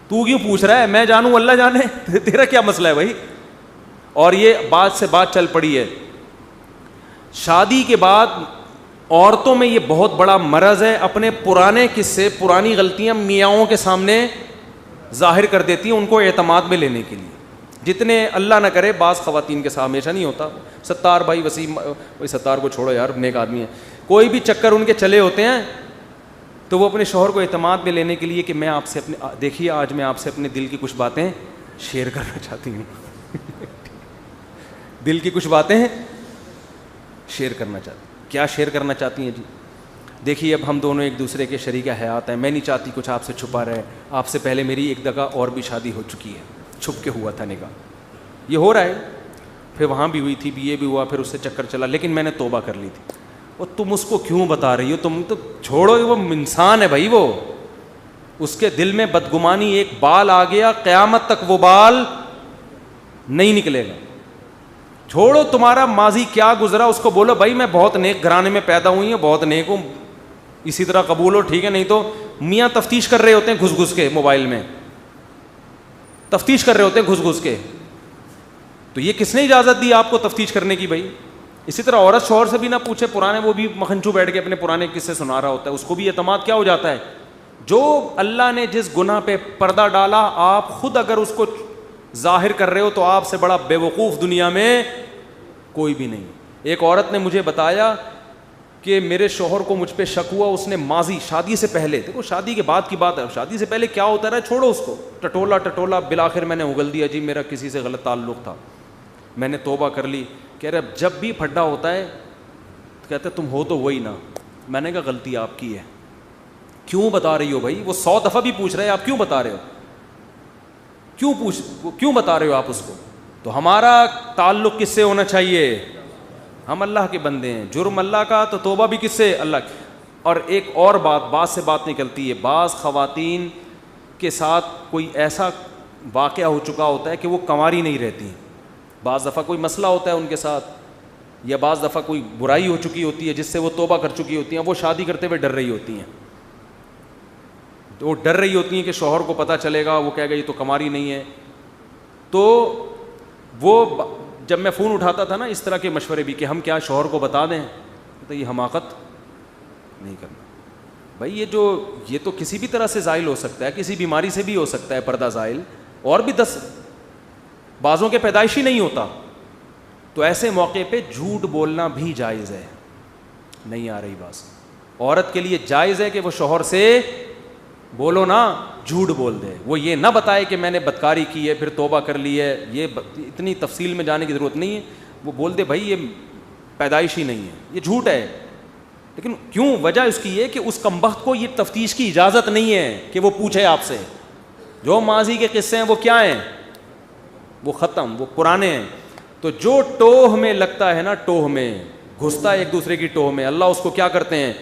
تو کیوں پوچھ رہا ہے؟ میں جانوں اللہ جانے, تیرا کیا مسئلہ ہے بھائی؟ اور یہ بات سے بات چل پڑی ہے. شادی کے بعد عورتوں میں یہ بہت بڑا مرض ہے, اپنے پرانے قصے, پرانی غلطیاں میاؤں کے سامنے ظاہر کر دیتی ہیں ان کو اعتماد میں لینے کے لیے. جتنے اللہ نہ کرے, بعض خواتین کے ساتھ ہمیشہ نہیں ہوتا. ستار بھائی وسیم, بھائی ستار کو چھوڑو یار, نیک آدمی ہے, کوئی بھی چکر ان کے چلے ہوتے ہیں تو وہ اپنے شوہر کو اعتماد میں لینے کے لیے کہ میں آپ سے اپنے, دیکھیے آج میں آپ سے اپنے دل کی کچھ باتیں شیئر کرنا چاہتی ہوں. دل کی کچھ باتیں شیئر کرنا چاہتی. کیا شیئر کرنا چاہتی ہیں جی؟ دیکھیے اب ہم دونوں ایک دوسرے کے شریک حیات ہیں, میں نہیں چاہتی کچھ آپ سے چھپا رہے. آپ سے پہلے میری ایک جگہ اور بھی شادی ہو چکی ہے, چھپ کے ہوا تھا نکاح, یہ ہو رہا ہے, پھر وہاں بھی ہوئی تھی, یہ بھی ہوا, پھر اس سے چکر چلا, لیکن میں نے توبہ کر لی تھی. اور تم اس کو کیوں بتا رہی ہو؟ تم تو چھوڑو, وہ انسان ہے بھائی, وہ اس کے دل میں بدگمانی, ایک بال آ گیا قیامت تک وہ بال نہیں نکلے گا. چھوڑو تمہارا ماضی کیا گزرا, اس کو بولو بھائی میں بہت نیک گھرانے میں پیدا ہوئی ہوں, بہت نیک ہوں, اسی طرح قبول ہو, ٹھیک ہے. نہیں تو میاں تفتیش کر رہے ہوتے ہیں گھس گھس کے, موبائل میں تفتیش کر رہے ہوتے ہیں گھس گھس کے. تو یہ کس نے اجازت دی آپ کو تفتیش کرنے کی بھائی؟ اسی طرح عورت شوہر سے بھی نہ پوچھے, پرانے, وہ بھی مکھنچو بیٹھ کے اپنے پرانے قصے سنا رہا ہوتا ہے, اس کو بھی اعتماد کیا ہو جاتا ہے. جو اللہ نے جس گناہ پہ پردہ ڈالا, آپ خود اگر اس کو ظاہر کر رہے ہو تو آپ سے بڑا بے وقوف دنیا میں کوئی بھی نہیں. ایک عورت نے مجھے بتایا کہ میرے شوہر کو مجھ پہ شک ہوا, اس نے ماضی, شادی سے پہلے, دیکھو شادی کے بعد کی بات ہے, شادی سے پہلے کیا ہوتا رہا چھوڑو اس کو, ٹٹولا, بالآخر میں نے اگل دیا جی میرا کسی سے غلط تعلق تھا, میں نے توبہ کر لی. کہہ رہے جب بھی پھڈا ہوتا ہے کہتے تم ہو تو وہی نا. میں نے کہا غلطی آپ کی ہے, کیوں بتا رہی ہو بھائی؟ وہ 100 دفعہ بھی پوچھ رہے ہیں آپ کیوں بتا رہے ہو, کیوں بتا رہے ہو آپ اس کو؟ تو ہمارا تعلق کس سے ہونا چاہیے؟ ہم اللہ کے بندے ہیں, جرم اللہ کا, تو توبہ بھی کس سے؟ اللہ کی. اور ایک اور بات سے بات نکلتی ہے, بعض خواتین کے ساتھ کوئی ایسا واقعہ ہو چکا ہوتا ہے کہ وہ کنواری نہیں رہتی. بعض دفعہ کوئی مسئلہ ہوتا ہے ان کے ساتھ, یا بعض دفعہ کوئی برائی ہو چکی ہوتی ہے جس سے وہ توبہ کر چکی ہوتی ہیں, وہ شادی کرتے ہوئے ڈر رہی ہوتی ہیں. تو وہ ڈر رہی ہوتی ہیں کہ شوہر کو پتہ چلے گا, وہ کہے گا یہ تو کنواری نہیں ہے. تو وہ جب میں فون اٹھاتا تھا نا اس طرح کے مشورے بھی کہ ہم کیا شوہر کو بتا دیں, تو یہ حماقت نہیں کرنا بھائی. یہ تو کسی بھی طرح سے زائل ہو سکتا ہے, کسی بیماری سے بھی ہو سکتا ہے پردہ زائل, اور بھی 10 بعضوں کے پیدائشی نہیں ہوتا. تو ایسے موقع پہ جھوٹ بولنا بھی جائز ہے. نہیں آ رہی بات؟ عورت کے لیے جائز ہے کہ وہ شوہر سے بولو نا, جھوٹ بول دے, وہ یہ نہ بتائے کہ میں نے بدکاری کی ہے پھر توبہ کر لی ہے. یہ اتنی تفصیل میں جانے کی ضرورت نہیں ہے. وہ بول دے بھائی یہ پیدائشی نہیں ہے, یہ جھوٹ ہے. لیکن کیوں؟ وجہ اس کی یہ کہ اس کمبخت کو یہ تفتیش کی اجازت نہیں ہے کہ وہ پوچھے آپ سے. جو ماضی کے قصے ہیں وہ کیا ہیں؟ وہ ختم, وہ پرانے ہیں. تو جو ٹوہ میں لگتا ہے نا, ٹوہ میں گھستا ہے ایک دوسرے کی ٹوہ میں, اللہ اس کو کیا کرتے ہیں؟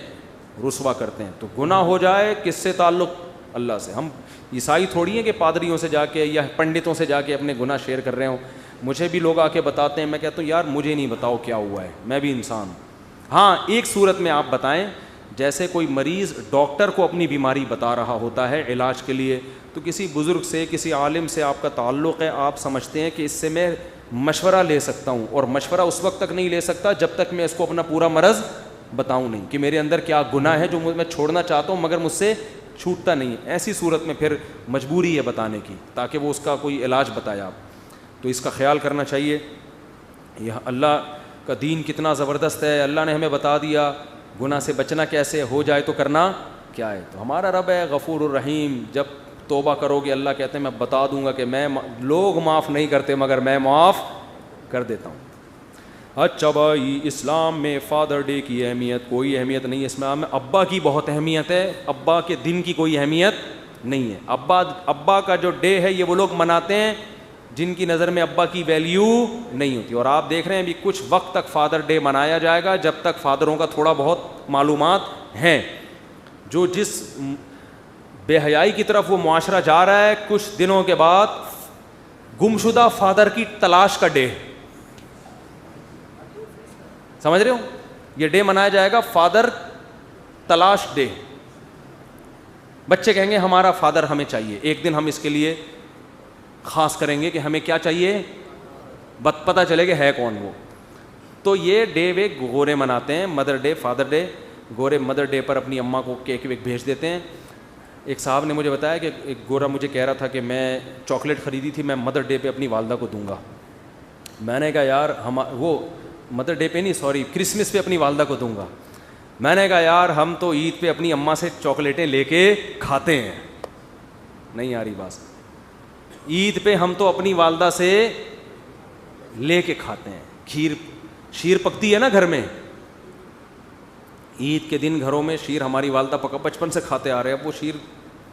رسوا کرتے ہیں. تو گناہ ہو جائے کس سے تعلق؟ اللہ سے. ہم عیسائی تھوڑی ہیں کہ پادریوں سے جا کے یا پنڈتوں سے جا کے اپنے گناہ شیئر کر رہے ہوں. مجھے بھی لوگ آ کے بتاتے ہیں, میں کہتا ہوں یار مجھے نہیں بتاؤ کیا ہوا ہے, میں بھی انسان ہوں. ہاں ایک صورت میں آپ بتائیں, جیسے کوئی مریض ڈاکٹر کو اپنی بیماری بتا رہا ہوتا ہے علاج کے لیے, تو کسی بزرگ سے, کسی عالم سے آپ کا تعلق ہے, آپ سمجھتے ہیں کہ اس سے میں مشورہ لے سکتا ہوں, اور مشورہ اس وقت تک نہیں لے سکتا جب تک میں اس کو اپنا پورا مرض بتاؤں نہیں کہ میرے اندر کیا گناہ ہے جو میں چھوڑنا چاہتا ہوں مگر مجھ سے چھوٹتا نہیں ہے. ایسی صورت میں پھر مجبوری ہے بتانے کی تاکہ وہ اس کا کوئی علاج بتائے آپ. تو اس کا خیال کرنا چاہیے. یہ اللہ کا دین کتنا زبردست ہے, اللہ نے ہمیں بتا دیا گناہ سے بچنا کیسے, ہو جائے تو کرنا کیا ہے. تو ہمارا رب ہے غفور الرحیم, جب توبہ کرو گے اللہ کہتے ہیں میں بتا دوں گا کہ میں, لوگ معاف نہیں کرتے مگر میں معاف کر دیتا ہوں. اچھا بھائی, اسلام میں فادر ڈے کی اہمیت کوئی اہمیت نہیں ہے. اسلام میں ابا کی بہت اہمیت ہے, ابا کے دن کی کوئی اہمیت نہیں ہے. ابا کا جو ڈے ہے یہ وہ لوگ مناتے ہیں جن کی نظر میں ابا کی ویلیو نہیں ہوتی. اور آپ دیکھ رہے ہیں ابھی کچھ وقت تک فادر ڈے منایا جائے گا جب تک فادروں کا تھوڑا بہت معلومات ہیں. جو جس بے حیائی کی طرف وہ معاشرہ جا رہا ہے, کچھ دنوں کے بعد گمشدہ فادر کی تلاش کا ڈے, سمجھ رہے ہو, یہ ڈے منایا جائے گا فادر تلاش ڈے. بچے کہیں گے ہمارا فادر ہمیں چاہیے, ایک دن ہم اس کے لیے خاص کریں گے کہ ہمیں کیا چاہیے, پتہ چلے کہ ہے کون وہ. تو یہ ڈے وے گورے مناتے ہیں, مدر ڈے, فادر ڈے. گورے مدر ڈے پر اپنی اماں کو کیک ویک بھیج دیتے ہیں. ایک صاحب نے مجھے بتایا کہ ایک گورا مجھے کہہ رہا تھا کہ میں چاکلیٹ خریدی تھی, میں مدر ڈے پہ اپنی والدہ کو دوں گا. میں نے کہا یار وہ مدر ڈے پہ نہیں, سوری, کرسمس پہ اپنی والدہ کو دوں گا. میں نے کہا یار ہم تو عید پہ اپنی اماں سے چاکلیٹیں لے کے کھاتے ہیں. نہیں آ رہی بات. عید پہ ہم تو اپنی والدہ سے لے کے کھاتے ہیں. شیر پکتی ہے نا گھر میں, عید کے دن گھروں میں شیر ہماری والدہ بچپن سے کھاتے آ رہے ہیں. اب وہ شیر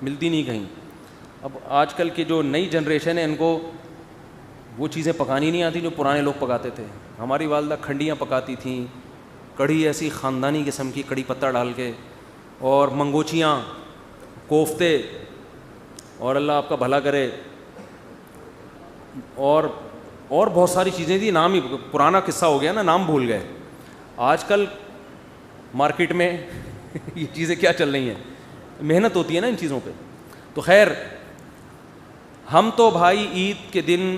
ملتی نہیں کہیں. اب آج کل کی جو نئی جنریشن ہے ان کو وہ چیزیں پکانی نہیں آتی جو پرانے لوگ پکاتے تھے. ہماری والدہ کھنڈیاں پکاتی تھیں, کڑھی ایسی خاندانی قسم کی کڑھی پتہ ڈال کے, اور منگوچیاں, کوفتے, اور اللہ آپ کا بھلا کرے, اور بہت ساری چیزیں تھیں, نام ہی پرانا قصہ ہو گیا نا, نام بھول گئے. آج کل مارکیٹ میں یہ چیزیں کیا چل رہی ہیں, محنت ہوتی ہے نا ان چیزوں پہ. تو خیر, ہم تو بھائی عید کے دن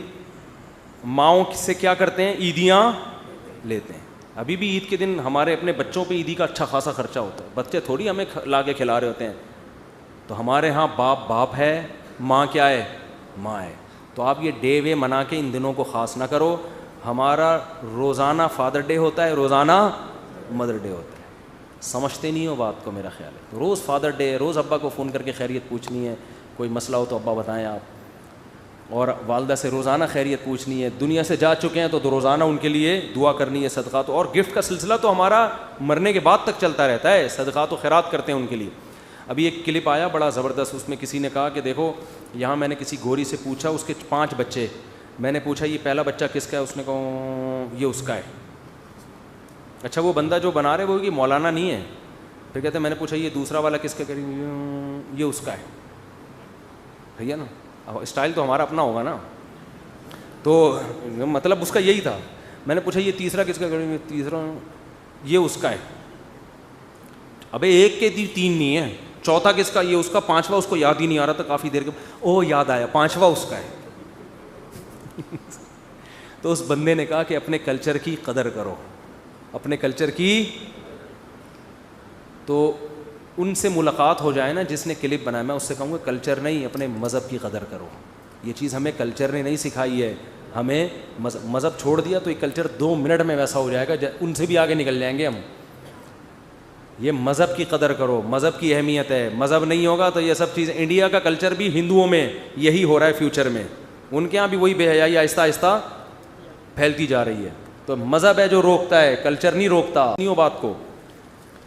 ماؤں سے کیا کرتے ہیں, عیدیاں لیتے ہیں. ابھی بھی عید کے دن ہمارے اپنے بچوں پہ عیدی کا اچھا خاصا خرچہ ہوتا ہے. بچے تھوڑی ہمیں لا کے کھلا رہے ہوتے ہیں. تو ہمارے ہاں باپ ہے, ماں کیا ہے, ماں ہے. تو آپ یہ ڈے وے منا کے ان دنوں کو خاص نہ کرو. ہمارا روزانہ فادر ڈے ہوتا ہے, روزانہ مدر ڈے ہوتا ہے. سمجھتے نہیں ہو بات کو, میرا خیال ہے. روز فادر ڈے, روز ابا کو فون کر کے خیریت پوچھنی ہے, کوئی مسئلہ ہو تو ابا بتائیں آپ. اور والدہ سے روزانہ خیریت پوچھنی ہے. دنیا سے جا چکے ہیں تو روزانہ ان کے لیے دعا کرنی ہے, صدقات. اور گفٹ کا سلسلہ تو ہمارا مرنے کے بعد تک چلتا رہتا ہے, صدقات و خیرات کرتے ہیں ان کے لیے. ابھی ایک کلپ آیا بڑا زبردست, اس میں کسی نے کہا کہ دیکھو یہاں میں نے کسی گوری سے پوچھا, اس کے 5 بچے. میں نے پوچھا یہ پہلا بچہ کس کا ہے, اس نے کہا یہ اس کا ہے. اچھا وہ بندہ جو بنا رہے وہ کہ مولانا نہیں ہے. پھر کہتے ہیں میں نے پوچھا یہ دوسرا والا کس کا, یہ اس کا ہے. بھیا نا اسٹائل تو ہمارا اپنا ہوگا نا, تو مطلب اس کا یہی تھا. میں نے پوچھا یہ تیسرا کس کا, تیسرا یہ اس کا ہے. ابے ایک کے 3 نہیں ہے, چوتھا کس کا, یہ اس کا. 5واں اس کو یاد ہی نہیں آ رہا تھا کافی دیر کے, او یاد آیا 5واں اس کا ہے. تو اس بندے نے کہا کہ اپنے کلچر کی قدر کرو, اپنے کلچر کی. تو ان سے ملاقات ہو جائے نا جس نے کلپ بنایا, میں اس سے کہوں گا کلچر نہیں اپنے مذہب کی قدر کرو. یہ چیز ہمیں کلچر نے نہیں سکھائی ہے, ہمیں مذہب چھوڑ دیا تو یہ کلچر 2 منٹ میں ویسا ہو جائے گا, ان سے بھی آگے نکل جائیں گے ہم. یہ مذہب کی قدر کرو, مذہب کی اہمیت ہے. مذہب نہیں ہوگا تو یہ سب چیزیں, انڈیا کا کلچر بھی ہندوؤں میں یہی ہو رہا ہے فیوچر میں, ان کے یہاں بھی وہی بے حیائی آہستہ آہستہ پھیلتی جا رہی ہے. تو مذہب ہے جو روکتا ہے, کلچر نہیں روکتا. نہیں ہو بات کو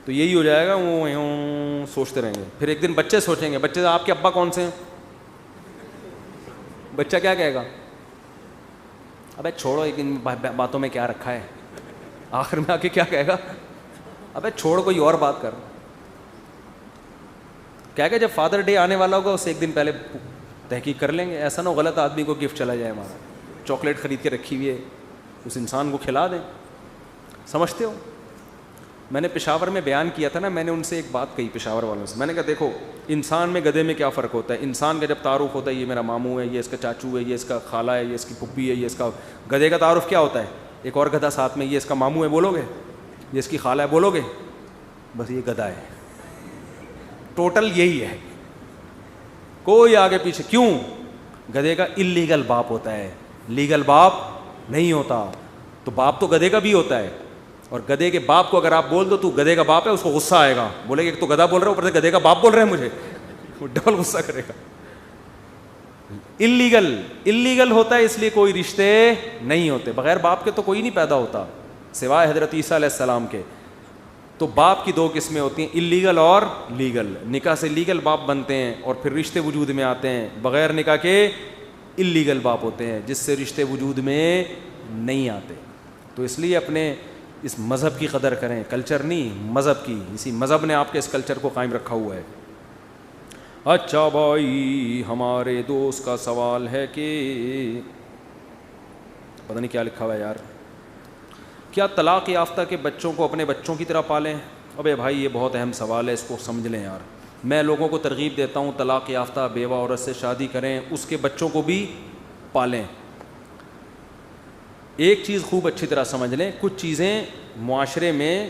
تو یہی ہو جائے گا, وہ سوچتے رہیں گے. پھر ایک دن بچے سوچیں گے, بچے آپ کے ابا کون سے ہیں, بچہ کیا کہے گا, ابے چھوڑو ایک ان باتوں میں کیا رکھا ہے. آخر میں آ کے کیا کہے گا, ابے چھوڑ کوئی اور بات کر. کہے گا جب فادر ڈے آنے والا ہوگا اس سے ایک دن پہلے تحقیق کر لیں گے. ایسا نہ ہو غلط آدمی کو گفٹ چلا جائے ہمارا, چاکلیٹ خرید کے رکھی ہوئی ہے, اس انسان کو کھلا دیں. سمجھتے ہو, میں نے پشاور میں بیان کیا تھا نا, میں نے ان سے ایک بات کہی پشاور والوں سے. میں نے کہا دیکھو انسان میں گدھے میں کیا فرق ہوتا ہے. انسان کا جب تعارف ہوتا ہے یہ میرا ماموں ہے, یہ اس کا چاچو ہے, یہ اس کا خالہ ہے, یہ اس کی پھپھی ہے, یہ اس کا. گدھے کا تعارف کیا ہوتا ہے, ایک اور گدھا ساتھ میں, یہ اس کا ماموں ہے بولو گے, یہ اس کی خالہ ہے بولو گے, بس یہ گدھا ہے. ٹوٹل یہی ہے, کوئی آگے پیچھے. کیوں؟ گدھے کا اللیگل باپ ہوتا ہے, لیگل باپ نہیں ہوتا. تو باپ تو گدھے کا بھی ہوتا ہے, اور گدھے کے باپ کو اگر آپ بول دو تو گدھے کا باپ ہے, اس کو غصہ آئے گا, بولے گا ایک تو گدھا بول رہا ہے اوپر سے گدھے کا باپ بول رہے ہیں مجھے, وہ ڈبل غصہ کرے گا. اللیگل ہوتا ہے, اس لیے کوئی رشتے نہیں ہوتے. بغیر باپ کے تو کوئی نہیں پیدا ہوتا سوائے حضرت عیسیٰ علیہ السلام کے. تو باپ کی دو قسمیں ہوتی ہیں, اللیگل اور لیگل. نکاح سے لیگل باپ بنتے ہیں اور پھر رشتے وجود میں آتے ہیں. بغیر نکاح کے اللیگل باپ ہوتے ہیں جس سے رشتے وجود میں نہیں آتے. تو اس لیے اپنے اس مذہب کی قدر کریں, کلچر نہیں, مذہب کی. اسی مذہب نے آپ کے اس کلچر کو قائم رکھا ہوا ہے. اچھا بھائی, ہمارے دوست کا سوال ہے کہ پتہ نہیں کیا لکھا ہوا ہے یار, کیا طلاق یافتہ کے بچوں کو اپنے بچوں کی طرح پالیں؟ ابے بھائی یہ بہت اہم سوال ہے, اس کو سمجھ لیں یار. میں لوگوں کو ترغیب دیتا ہوں طلاق یافتہ بیوہ عورت سے شادی کریں, اس کے بچوں کو بھی پالیں. ایک چیز خوب اچھی طرح سمجھ لیں, کچھ چیزیں معاشرے میں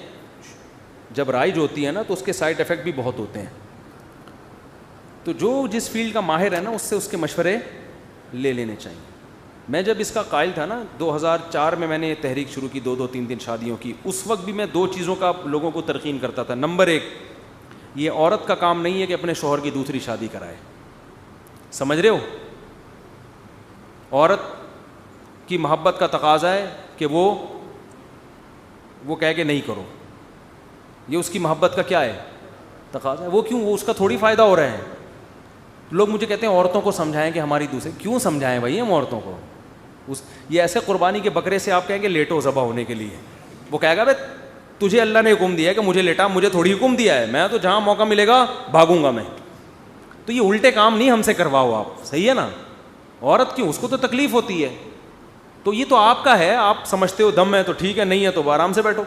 جب رائج ہوتی ہیں نا تو اس کے سائڈ افیکٹ بھی بہت ہوتے ہیں. تو جو جس فیلڈ کا ماہر ہے نا اس سے اس کے مشورے لے لینے چاہیے. میں جب اس کا قائل تھا نا 2004 میں نے یہ تحریک شروع کی, 2-3 شادیوں کی. اس وقت بھی میں 2 چیزوں کا لوگوں کو تلقین کرتا تھا. نمبر 1, یہ عورت کا کام نہیں ہے کہ اپنے شوہر کی دوسری شادی کرائے. سمجھ رہے ہو؟ عورت کی محبت کا تقاضا ہے کہ وہ کہے کہ نہیں کرو. یہ اس کی محبت کا کیا ہے؟ تقاضا ہے. وہ کیوں؟ وہ اس کا تھوڑی فائدہ ہو رہا ہے. لوگ مجھے کہتے ہیں عورتوں کو سمجھائیں کہ ہماری دوسری. کیوں سمجھائیں بھائی ہم عورتوں کو؟ یہ ایسے قربانی کے بکرے سے آپ کہیں گے لیٹو ذبح ہونے کے لیے, وہ کہے گا بھائی تجھے اللہ نے حکم دیا ہے کہ مجھے لیٹا, مجھے تھوڑی حکم دیا ہے, میں تو جہاں موقع ملے گا بھاگوں گا میں. تو یہ الٹے کام نہیں ہم سے کرواؤ آپ, صحیح ہے نا؟ عورت کیوں؟ اس کو تو تکلیف ہوتی ہے. تو یہ تو آپ کا ہے, آپ سمجھتے ہو دم ہے تو ٹھیک ہے, نہیں ہے تو آرام سے بیٹھو.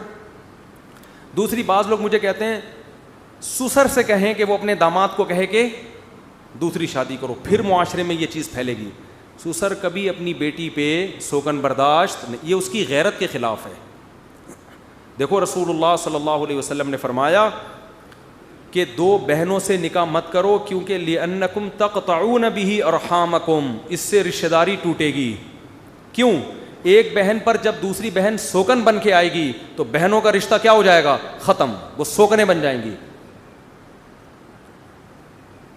دوسری, بعض لوگ مجھے کہتے ہیں سسر سے کہیں کہ وہ اپنے داماد کو کہے کہ دوسری شادی کرو, پھر معاشرے میں یہ چیز پھیلے گی. سسر کبھی اپنی بیٹی پہ سوگن برداشت, یہ اس کی غیرت کے خلاف ہے. دیکھو رسول اللہ صلی اللہ علیہ وسلم نے فرمایا کہ 2 بہنوں سے نکاح مت کرو کیونکہ لِأَنَّكُمْ تَقْطَعُونَ بِهِ أَرْحَامَكُمْ, اس سے رشتہ داری ٹوٹے گی. کیوں؟ ایک بہن پر جب دوسری بہن سوکن بن کے آئے گی تو بہنوں کا رشتہ کیا ہو جائے گا؟ ختم, وہ سوکنے بن جائیں گی.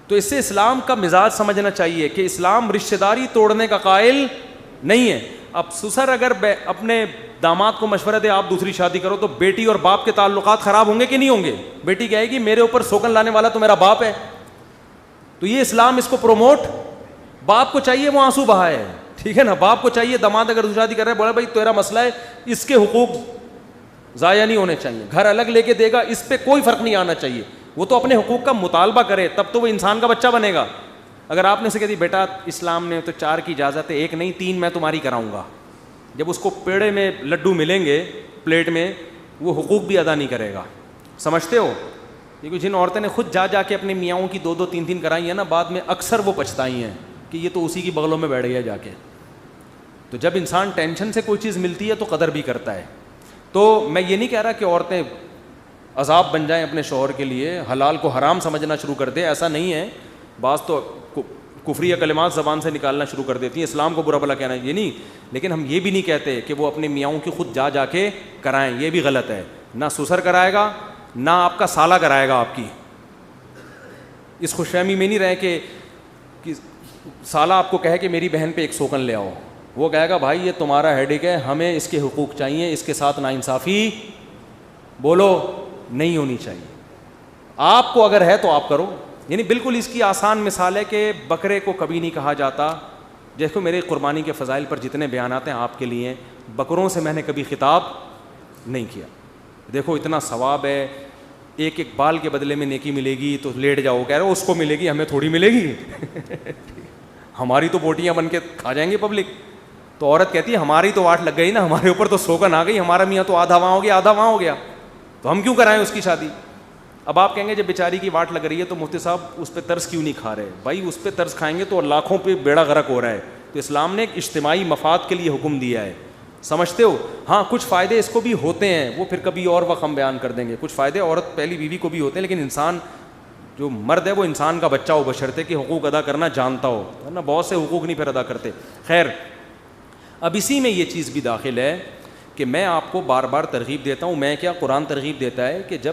تو اس سے اسلام کا مزاج سمجھنا چاہیے کہ اسلام رشتہ داری توڑنے کا قائل نہیں ہے. اب سسر اگر اپنے داماد کو مشورہ دے آپ دوسری شادی کرو تو بیٹی اور باپ کے تعلقات خراب ہوں گے کہ نہیں ہوں گے؟ بیٹی کہے گی میرے اوپر سوکن لانے والا تو میرا باپ ہے. تو یہ اسلام اس کو پروموٹ, باپ کو چاہیے وہ آنسو بہائے, ٹھیک ہے نا؟ باپ کو چاہیے داماد اگر دوسری شادی کر رہا ہے بولا بھائی تیرا مسئلہ ہے, اس کے حقوق ضائع نہیں ہونے چاہیے, گھر الگ لے کے دے گا, اس پہ کوئی فرق نہیں آنا چاہیے. وہ تو اپنے حقوق کا مطالبہ کرے تب تو وہ انسان کا بچہ بنے گا. اگر آپ نے اسے کہہ دی بیٹا اسلام نے تو 4 کی اجازت ہے, 1 نہیں 3 میں تمہاری کراؤں گا, جب اس کو پیڑے میں لڈو ملیں گے پلیٹ میں, وہ حقوق بھی ادا نہیں کرے گا. سمجھتے ہو؟ کیونکہ جن عورتیں نے خود جا کے اپنے میاؤں کی 2-2 3-3 کرائی ہیں نا, بعد میں اکثر وہ پچھتائی ہیں کہ یہ تو اسی کی بغلوں میں بیٹھ گیا جا کے. تو جب انسان ٹینشن سے کوئی چیز ملتی ہے تو قدر بھی کرتا ہے. تو میں یہ نہیں کہہ رہا کہ عورتیں عذاب بن جائیں اپنے شوہر کے لیے, حلال کو حرام سمجھنا شروع کر دیں, ایسا نہیں ہے. بعض تو کفری کلمات زبان سے نکالنا شروع کر دیتی ہیں, اسلام کو برا بھلا کہنا یہ نہیں. لیکن ہم یہ بھی نہیں کہتے کہ وہ اپنے میاؤں کی خود جا کے کرائیں, یہ بھی غلط ہے. نہ سسر کرائے گا نہ آپ کا سالہ کرائے گا آپ کی. اس خوش فہمی میں نہیں رہے کہ سالہ آپ کو کہے کہ میری بہن پہ 1 سوکن لے آؤ, وہ کہے گا بھائی یہ تمہارا ہیڈک ہے, ہمیں اس کے حقوق چاہیے, اس کے ساتھ ناانصافی بولو نہیں ہونی چاہیے. آپ کو اگر ہے تو آپ کرو. یعنی بالکل اس کی آسان مثال ہے کہ بکرے کو کبھی نہیں کہا جاتا. دیکھو میرے قربانی کے فضائل پر جتنے بیانات ہیں آپ کے لیے, بکروں سے میں نے کبھی خطاب نہیں کیا. دیکھو اتنا ثواب ہے, 1 بال کے بدلے میں نیکی ملے گی تو لیٹ جاؤ, کہہ رہے ہو اس کو ملے گی ہمیں تھوڑی ملے گی. ہماری تو بوٹیاں بن کے کھا جائیں گے پبلک. تو عورت کہتی ہے ہماری تو واٹ لگ گئی نا, ہمارے اوپر تو سوگن آ گئی, ہمارا میاں تو آدھا وہاں ہو گیا آدھا وہاں ہو گیا, تو ہم کیوں کرائیں اس کی شادی. اب آپ کہیں گے جب بیچاری کی واٹ لگ رہی ہے تو مفتی صاحب اس پہ ترس کیوں نہیں کھا رہے؟ بھائی اس پہ ترس کھائیں گے تو لاکھوں پہ بیڑا غرق ہو رہا ہے. تو اسلام نے ایک اجتماعی مفاد کے لیے حکم دیا ہے, سمجھتے ہو؟ ہاں کچھ فائدے اس کو بھی ہوتے ہیں, وہ پھر کبھی اور وقت ہم بیان کر دیں گے. کچھ فائدے عورت پہلی بیوی کو بھی ہوتے ہیں, لیکن انسان جو مرد ہے وہ انسان کا بچہ ہو بشرطے کہ حقوق ادا کرنا جانتا ہو, ورنہ بہت سے حقوق نہیں پھر ادا کرتے. خیر, اب اسی میں یہ چیز بھی داخل ہے کہ میں آپ کو بار بار ترغیب دیتا ہوں, میں کیا قرآن ترغیب دیتا ہے کہ جب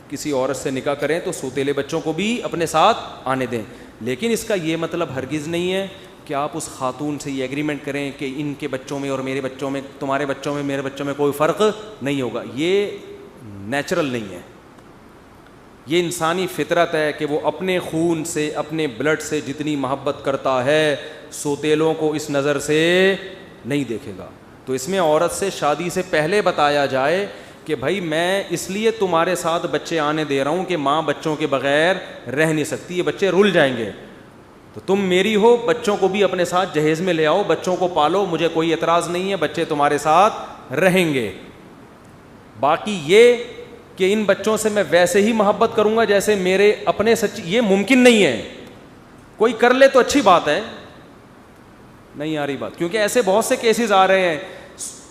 کسی عورت سے نکاح کریں تو سوتیلے بچوں کو بھی اپنے ساتھ آنے دیں, لیکن اس کا یہ مطلب ہرگز نہیں ہے کہ آپ اس خاتون سے یہ ایگریمنٹ کریں کہ ان کے بچوں میں اور میرے بچوں میں, تمہارے بچوں میں میرے بچوں میں کوئی فرق نہیں ہوگا. یہ نیچرل نہیں ہے, یہ انسانی فطرت ہے کہ وہ اپنے خون سے, اپنے بلڈ سے جتنی محبت کرتا ہے سوتیلوں کو اس نظر سے نہیں دیکھے گا. تو اس میں عورت سے شادی سے پہلے بتایا جائے کہ بھائی میں اس لیے تمہارے ساتھ بچے آنے دے رہا ہوں کہ ماں بچوں کے بغیر رہ نہیں سکتی, یہ بچے رل جائیں گے, تو تم میری ہو, بچوں کو بھی اپنے ساتھ جہیز میں لے آؤ, بچوں کو پالو, مجھے کوئی اعتراض نہیں ہے, بچے تمہارے ساتھ رہیں گے. باقی یہ کہ ان بچوں سے میں ویسے ہی محبت کروں گا جیسے میرے اپنے یہ ممکن نہیں ہے. کوئی کر لے تو اچھی بات ہے, نہیں آ رہی بات, کیونکہ ایسے بہت سے کیسز آ رہے ہیں,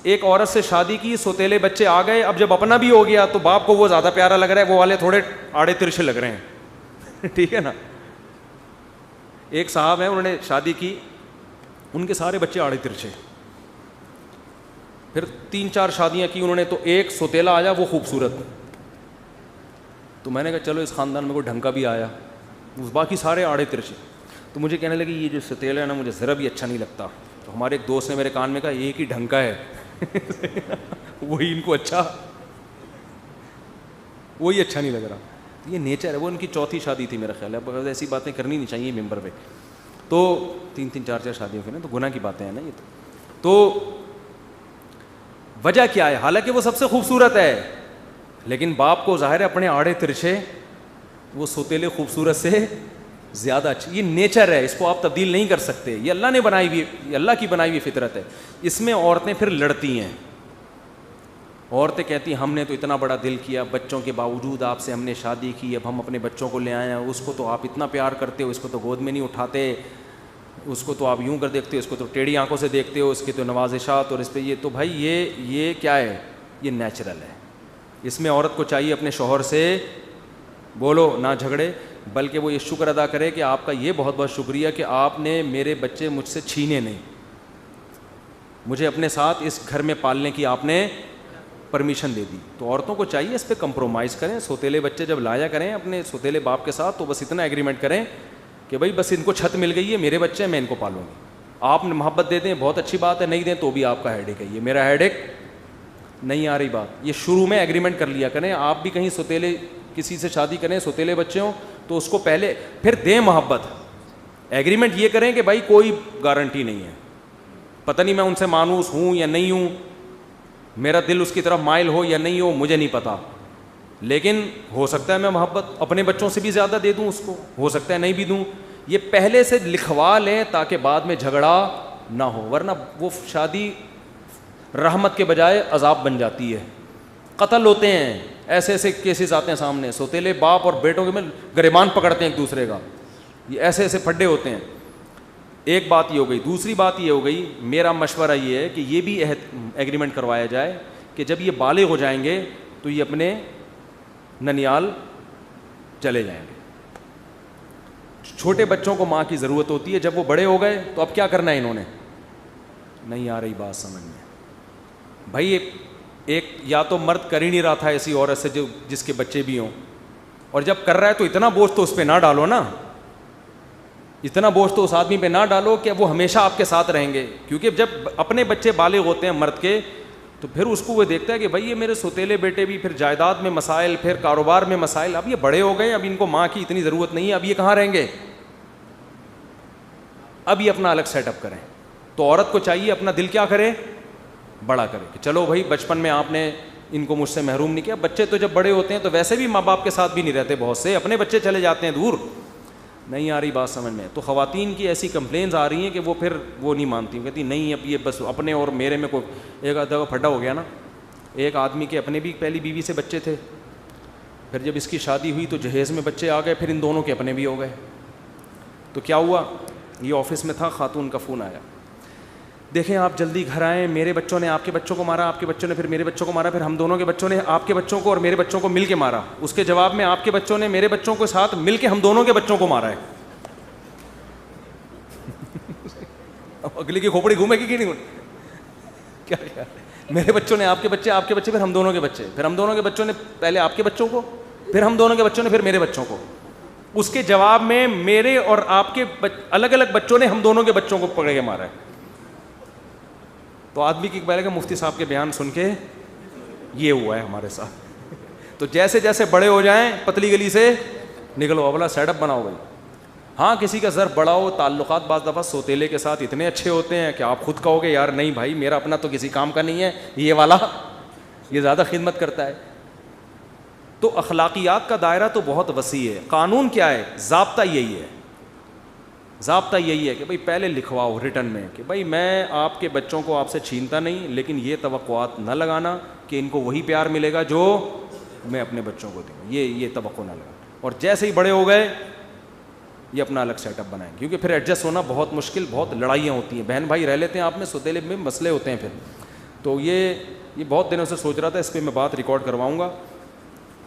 ایک عورت سے شادی کی, سوتیلے بچے آ گئے, اب جب اپنا بھی ہو گیا تو باپ کو وہ زیادہ پیارا لگ رہا ہے, وہ والے تھوڑے آڑے ترچھے لگ رہے ہیں. ٹھیک ہے نا. ایک صاحب ہیں, انہوں نے شادی کی, ان کے سارے بچے آڑے ترچھے, پھر 3-4 شادیاں کی انہوں نے, تو ایک سوتیلا آیا وہ خوبصورت, تو میں نے کہا چلو اس خاندان میں کوئی ڈھنگ کا بھی آیا, باقی سارے آڑے ترچھے. تو مجھے کہنے لگی یہ جو سوتیلا ہے نا مجھے ذرا بھی اچھا نہیں لگتا. تو ہمارے ایک دوست نے میرے کان میں کہا ایک ہی ڈھنگ کا ہے وہی ان کو اچھا, وہی اچھا نہیں لگ رہا. یہ نیچر ہے, وہ ان کی 4تھی شادی تھی میرا خیال ہے. اب ایسی باتیں کرنی نہیں چاہیے ممبر پہ, تو 3-3 4-4 شادیوں کی نا, تو گناہ کی باتیں ہیں نا یہ. تو وجہ کیا ہے, حالانکہ وہ سب سے خوبصورت ہے, لیکن باپ کو ظاہر ہے اپنے آڑے ترچھے وہ سوتیلے خوبصورت سے زیادہ اچھی. یہ نیچر ہے, اس کو آپ تبدیل نہیں کر سکتے, یہ اللہ نے بنائی ہوئی, یہ اللہ کی بنائی ہوئی فطرت ہے. اس میں عورتیں پھر لڑتی ہیں, عورتیں کہتی ہیں ہم نے تو اتنا بڑا دل کیا, بچوں کے باوجود آپ سے ہم نے شادی کی, اب ہم اپنے بچوں کو لے آئے ہیں, اس کو تو آپ اتنا پیار کرتے ہو, اس کو تو گود میں نہیں اٹھاتے, اس کو تو آپ یوں کر دیکھتے ہو, اس کو تو ٹیڑھی آنکھوں سے دیکھتے ہو, اس کی تو نوازشات, اور اس پہ یہ تو بھائی یہ کیا ہے, یہ نیچرل ہے. اس میں عورت کو چاہیے اپنے شوہر سے بولو نہ جھگڑے, بلکہ وہ یہ شکر ادا کرے کہ آپ کا یہ بہت بہت شکریہ کہ آپ نے میرے بچے مجھ سے چھینے نہیں, مجھے اپنے ساتھ اس گھر میں پالنے کی آپ نے پرمیشن دے دی. تو عورتوں کو چاہیے اس پہ کمپرومائز کریں. سوتیلے بچے جب لایا کریں اپنے سوتیلے باپ کے ساتھ, تو بس اتنا ایگریمنٹ کریں کہ بھائی بس ان کو چھت مل گئی ہے, میرے بچے ہیں, میں ان کو پالوں گی. آپ نے محبت دے دیں بہت اچھی بات ہے, نہیں دیں تو بھی آپ کا ہیڈ ایک ہے, یہ میرا ہیڈ ایک نہیں آ رہی بات. یہ شروع میں ایگریمنٹ کر لیا کریں. آپ بھی کہیں سوتیلے کسی سے شادی کریں, سوتیلے بچے ہوں, تو اس کو پہلے پھر دیں محبت. ایگریمنٹ یہ کریں کہ بھائی کوئی گارنٹی نہیں ہے, پتہ نہیں میں ان سے مانوس ہوں یا نہیں ہوں, میرا دل اس کی طرف مائل ہو یا نہیں ہو مجھے نہیں پتا, لیکن ہو سکتا ہے میں محبت اپنے بچوں سے بھی زیادہ دے دوں اس کو, ہو سکتا ہے نہیں بھی دوں. یہ پہلے سے لکھوا لیں تاکہ بعد میں جھگڑا نہ ہو, ورنہ وہ شادی رحمت کے بجائے عذاب بن جاتی ہے. قتل ہوتے ہیں, ایسے ایسے کیسز آتے ہیں سامنے, سوتیلے باپ اور بیٹوں کے میں گریبان پکڑتے ہیں ایک دوسرے کا, یہ ایسے ایسے پھڈے ہوتے ہیں. ایک بات یہ ہو گئی. دوسری بات یہ ہو گئی, میرا مشورہ یہ ہے کہ یہ بھی ایگریمنٹ کروایا جائے کہ جب یہ بالغ ہو جائیں گے تو یہ اپنے ننیال چلے جائیں گے. چھوٹے بچوں کو ماں کی ضرورت ہوتی ہے, جب وہ بڑے ہو گئے تو اب کیا کرنا ہے انہوں نے, نہیں آ رہی بات سمجھ میں بھائی. ایک یا تو مرد کر ہی نہیں رہا تھا ایسی عورت سے جس کے بچے بھی ہوں, اور جب کر رہا ہے تو اتنا بوجھ تو اس پہ نہ ڈالو نا, اتنا بوجھ تو اس آدمی پہ نہ ڈالو کہ وہ ہمیشہ آپ کے ساتھ رہیں گے. کیونکہ جب اپنے بچے بالغ ہوتے ہیں مرد کے, تو پھر اس کو وہ دیکھتا ہے کہ بھائی یہ میرے سوتیلے بیٹے بھی, پھر جائیداد میں مسائل, پھر کاروبار میں مسائل, اب یہ بڑے ہو گئے, اب ان کو ماں کی اتنی ضرورت نہیں ہے, اب یہ کہاں رہیں گے, اب یہ اپنا الگ سیٹ اپ کریں. تو عورت کو چاہیے اپنا دل کیا کرے, بڑا کرے کہ چلو بھائی بچپن میں آپ نے ان کو مجھ سے محروم نہیں کیا. بچے تو جب بڑے ہوتے ہیں تو ویسے بھی ماں باپ کے ساتھ بھی نہیں رہتے, بہت سے اپنے بچے چلے جاتے ہیں دور. نہیں آ رہی بات سمجھ میں. تو خواتین کی ایسی کمپلینز آ رہی ہیں کہ وہ پھر وہ نہیں مانتی, کہتی نہیں اب یہ بس اپنے اور میرے میں کوئی. ایک دفعہ پھڈا ہو گیا نا, ایک آدمی کے اپنے بھی پہلی بیوی سے بچے تھے, پھر جب اس کی شادی ہوئی تو جہیز میں بچے آ گئے, پھر ان دونوں کے اپنے بھی ہو گئے. تو کیا ہوا, یہ آفس میں تھا, خاتون کا فون آیا, دیکھیں آپ جلدی گھر آئیں, میرے بچوں نے آپ کے بچوں کو مارا, آپ کے بچوں نے پھر میرے بچوں کو مارا, پھر ہم دونوں کے بچوں نے آپ کے بچوں کو اور میرے بچوں کو مل کے مارا. اس کے جواب میں آپ کے بچوں نے میرے بچوں کے ساتھ مل کے ہم دونوں کے بچوں کو مارا ہے. اگلی کی کھوپڑی گھومے گی کہ نہیں؟ کیا میرے بچوں نے آپ کے بچے پھر ہم دونوں کے بچے, پھر ہم دونوں کے بچوں نے پہلے آپ کے بچوں کو, پھر ہم دونوں کے بچوں نے پھر میرے بچوں کو. اس کے جواب میں میرے اور آپ کے الگ الگ بچوں نے ہم دونوں کے بچوں کو پکڑ کے مارا ہے. تو آدمی کی پہلے کہ مفتی صاحب کے بیان سن کے یہ ہوا ہے ہمارے ساتھ. تو جیسے جیسے بڑے ہو جائیں پتلی گلی سے نکلو, اگلا سیٹ اپ بناؤ بھائی. ہاں کسی کا زر بڑا ہو, تعلقات بعض دفعہ سوتیلے کے ساتھ اتنے اچھے ہوتے ہیں کہ آپ خود کہو گے یار نہیں بھائی میرا اپنا تو کسی کام کا نہیں ہے, یہ والا یہ زیادہ خدمت کرتا ہے. تو اخلاقیات کا دائرہ تو بہت وسیع ہے. قانون کیا ہے؟ ضابطہ یہی ہے کہ بھائی پہلے لکھواؤ ریٹن میں کہ بھائی میں آپ کے بچوں کو آپ سے چھینتا نہیں, لیکن یہ توقعات نہ لگانا کہ ان کو وہی پیار ملے گا جو میں اپنے بچوں کو دوں, یہ توقع نہ لگانا. اور جیسے ہی بڑے ہو گئے یہ اپنا الگ سیٹ اپ بنائیں, کیونکہ پھر ایڈجسٹ ہونا بہت مشکل, بہت لڑائیاں ہوتی ہیں. بہن بھائی رہ لیتے ہیں آپ میں, سوتیلے میں مسئلے ہوتے ہیں پھر. تو یہ بہت دنوں سے سوچ رہا تھا اس پہ میں بات ریکارڈ کرواؤں گا,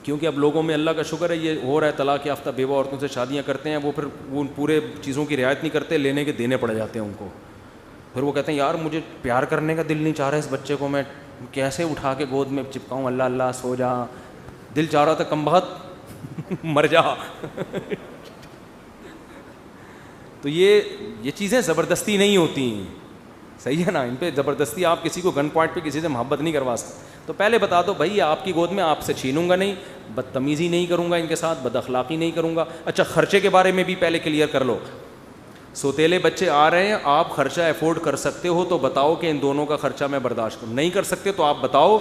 کیونکہ اب لوگوں میں اللہ کا شکر ہے یہ ہو رہا ہے, طلاق یافتہ بیوہ عورتوں سے شادیاں کرتے ہیں, وہ پھر وہ ان پورے چیزوں کی رعایت نہیں کرتے, لینے کے دینے پڑ جاتے ہیں ان کو. پھر وہ کہتے ہیں یار مجھے پیار کرنے کا دل نہیں چاہ رہا اس بچے کو, میں کیسے اٹھا کے گود میں چپکاؤں, اللہ اللہ سو جا, دل چاہ رہا تھا کم بخت مر جا. تو یہ چیزیں زبردستی نہیں ہوتی ہیں, صحیح ہے نا, ان پہ زبردستی آپ کسی کو گن پوائنٹ پہ کسی سے محبت نہیں کروا سکتے. تو پہلے بتا دو بھائی آپ کی گود میں آپ سے چھینوں گا نہیں, بدتمیزی نہیں کروں گا ان کے ساتھ, بد اخلاقی نہیں کروں گا. اچھا خرچے کے بارے میں بھی پہلے کلیئر کر لو. سوتیلے بچے آ رہے ہیں, آپ خرچہ افورڈ کر سکتے ہو تو بتاؤ کہ ان دونوں کا خرچہ میں برداشت کروں. نہیں کر سکتے تو آپ بتاؤ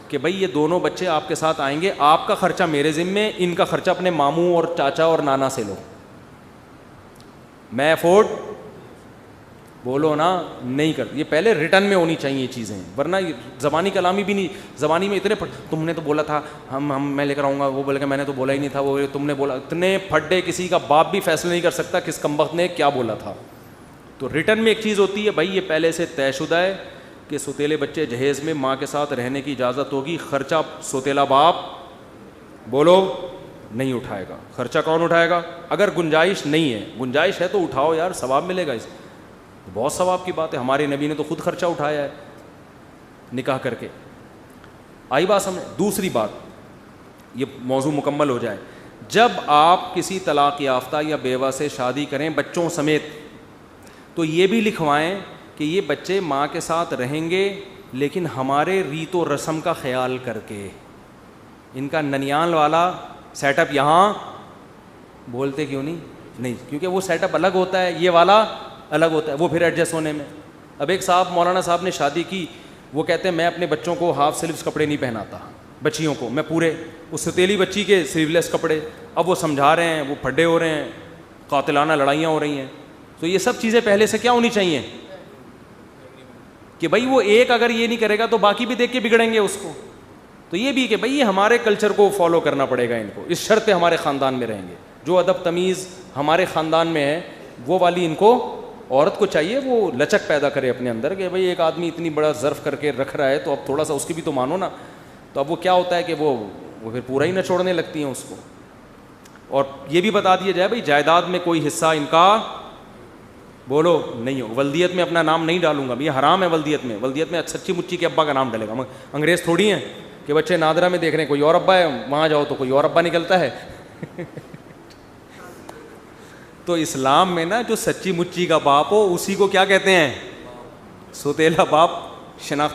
کہ بھائی یہ دونوں بچے آپ کے ساتھ آئیں گے, آپ کا خرچہ میرے ذمے, ان کا خرچہ اپنے ماموں اور چاچا اور نانا سے لو, میں افورڈ بولو نا نہیں کرتی. یہ پہلے ریٹرن میں ہونی چاہیے یہ چیزیں, ورنہ زبانی کلامی بھی نہیں. زبانی میں اتنے تم نے تو بولا تھا میں لے کر آؤں گا, وہ بولے کہ میں نے تو بولا ہی نہیں تھا, وہ تم نے بولا, اتنے پھڈے کسی کا باپ بھی فیصلہ نہیں کر سکتا کس کمبخت نے کیا بولا تھا. تو ریٹرن میں ایک چیز ہوتی ہے بھائی یہ پہلے سے طے شدہ ہے کہ سوتیلے بچے جہیز میں ماں کے ساتھ رہنے کی اجازت ہوگی, خرچہ سوتیلا باپ بولو نہیں اٹھائے گا. خرچہ کون اٹھائے گا؟ اگر گنجائش نہیں ہے, گنجائش ہے تو اٹھاؤ یار, ثواب ملے گا اس, بہت ثواب کی بات ہے. ہمارے نبی نے تو خود خرچہ اٹھایا ہے نکاح کر کے. آئی بات سمجھ. دوسری بات, یہ موضوع مکمل ہو جائے, جب آپ کسی طلاق یافتہ یا بیوہ سے شادی کریں بچوں سمیت, تو یہ بھی لکھوائیں کہ یہ بچے ماں کے ساتھ رہیں گے لیکن ہمارے ریت و رسم کا خیال کر کے. ان کا ننیال والا سیٹ اپ یہاں بولتے کیوں نہیں, کیونکہ وہ سیٹ اپ الگ ہوتا ہے, یہ والا الگ ہوتا ہے, وہ پھر ایڈجسٹ ہونے میں. اب ایک صاحب مولانا صاحب نے شادی کی, وہ کہتے ہیں میں اپنے بچوں کو ہاف سلیوز کپڑے نہیں پہناتا, بچیوں کو میں پورے, اس ستیلی بچی کے سلیولس کپڑے. اب وہ سمجھا رہے ہیں, وہ پھڈے ہو رہے ہیں, قاتلانہ لڑائیاں ہو رہی ہیں. تو یہ سب چیزیں پہلے سے کیا ہونی چاہیے کہ بھائی وہ ایک اگر یہ نہیں کرے گا تو باقی بھی دیکھ کے بگڑیں گے اس کو. تو یہ بھی کہ بھائی یہ ہمارے کلچر کو فالو کرنا پڑے گا ان کو, اس شرط پہ ہمارے خاندان میں رہیں گے. جو ادب تمیز ہمارے خاندان میں ہے وہ والی ان کو, عورت کو چاہیے وہ لچک پیدا کرے اپنے اندر کہ بھئی ایک آدمی اتنی بڑا ظرف کر کے رکھ رہا ہے تو اب تھوڑا سا اس کی بھی تو مانو نا. تو اب وہ کیا ہوتا ہے کہ وہ پھر پورا ہی نہ چھوڑنے لگتی ہیں اس کو. اور یہ بھی بتا دیا جائے بھئی جائیداد میں کوئی حصہ ان کا بولو نہیں ہو. ولدیت میں اپنا نام نہیں ڈالوں گا, یہ حرام ہے. ولدیت میں سچی مچی کے ابا کا نام ڈلے گا. انگریز تھوڑی ہیں کہ بچے نادرہ میں دیکھ رہے ہیں کوئی اور ابا ہے, وہاں جاؤ تو کوئی اور ابا نکلتا ہے. تو اسلام میں نا جو سچی مچی کا باپ ہو اسی کو کیا کہتے ہیں؟ سوتیلا باپ شناخت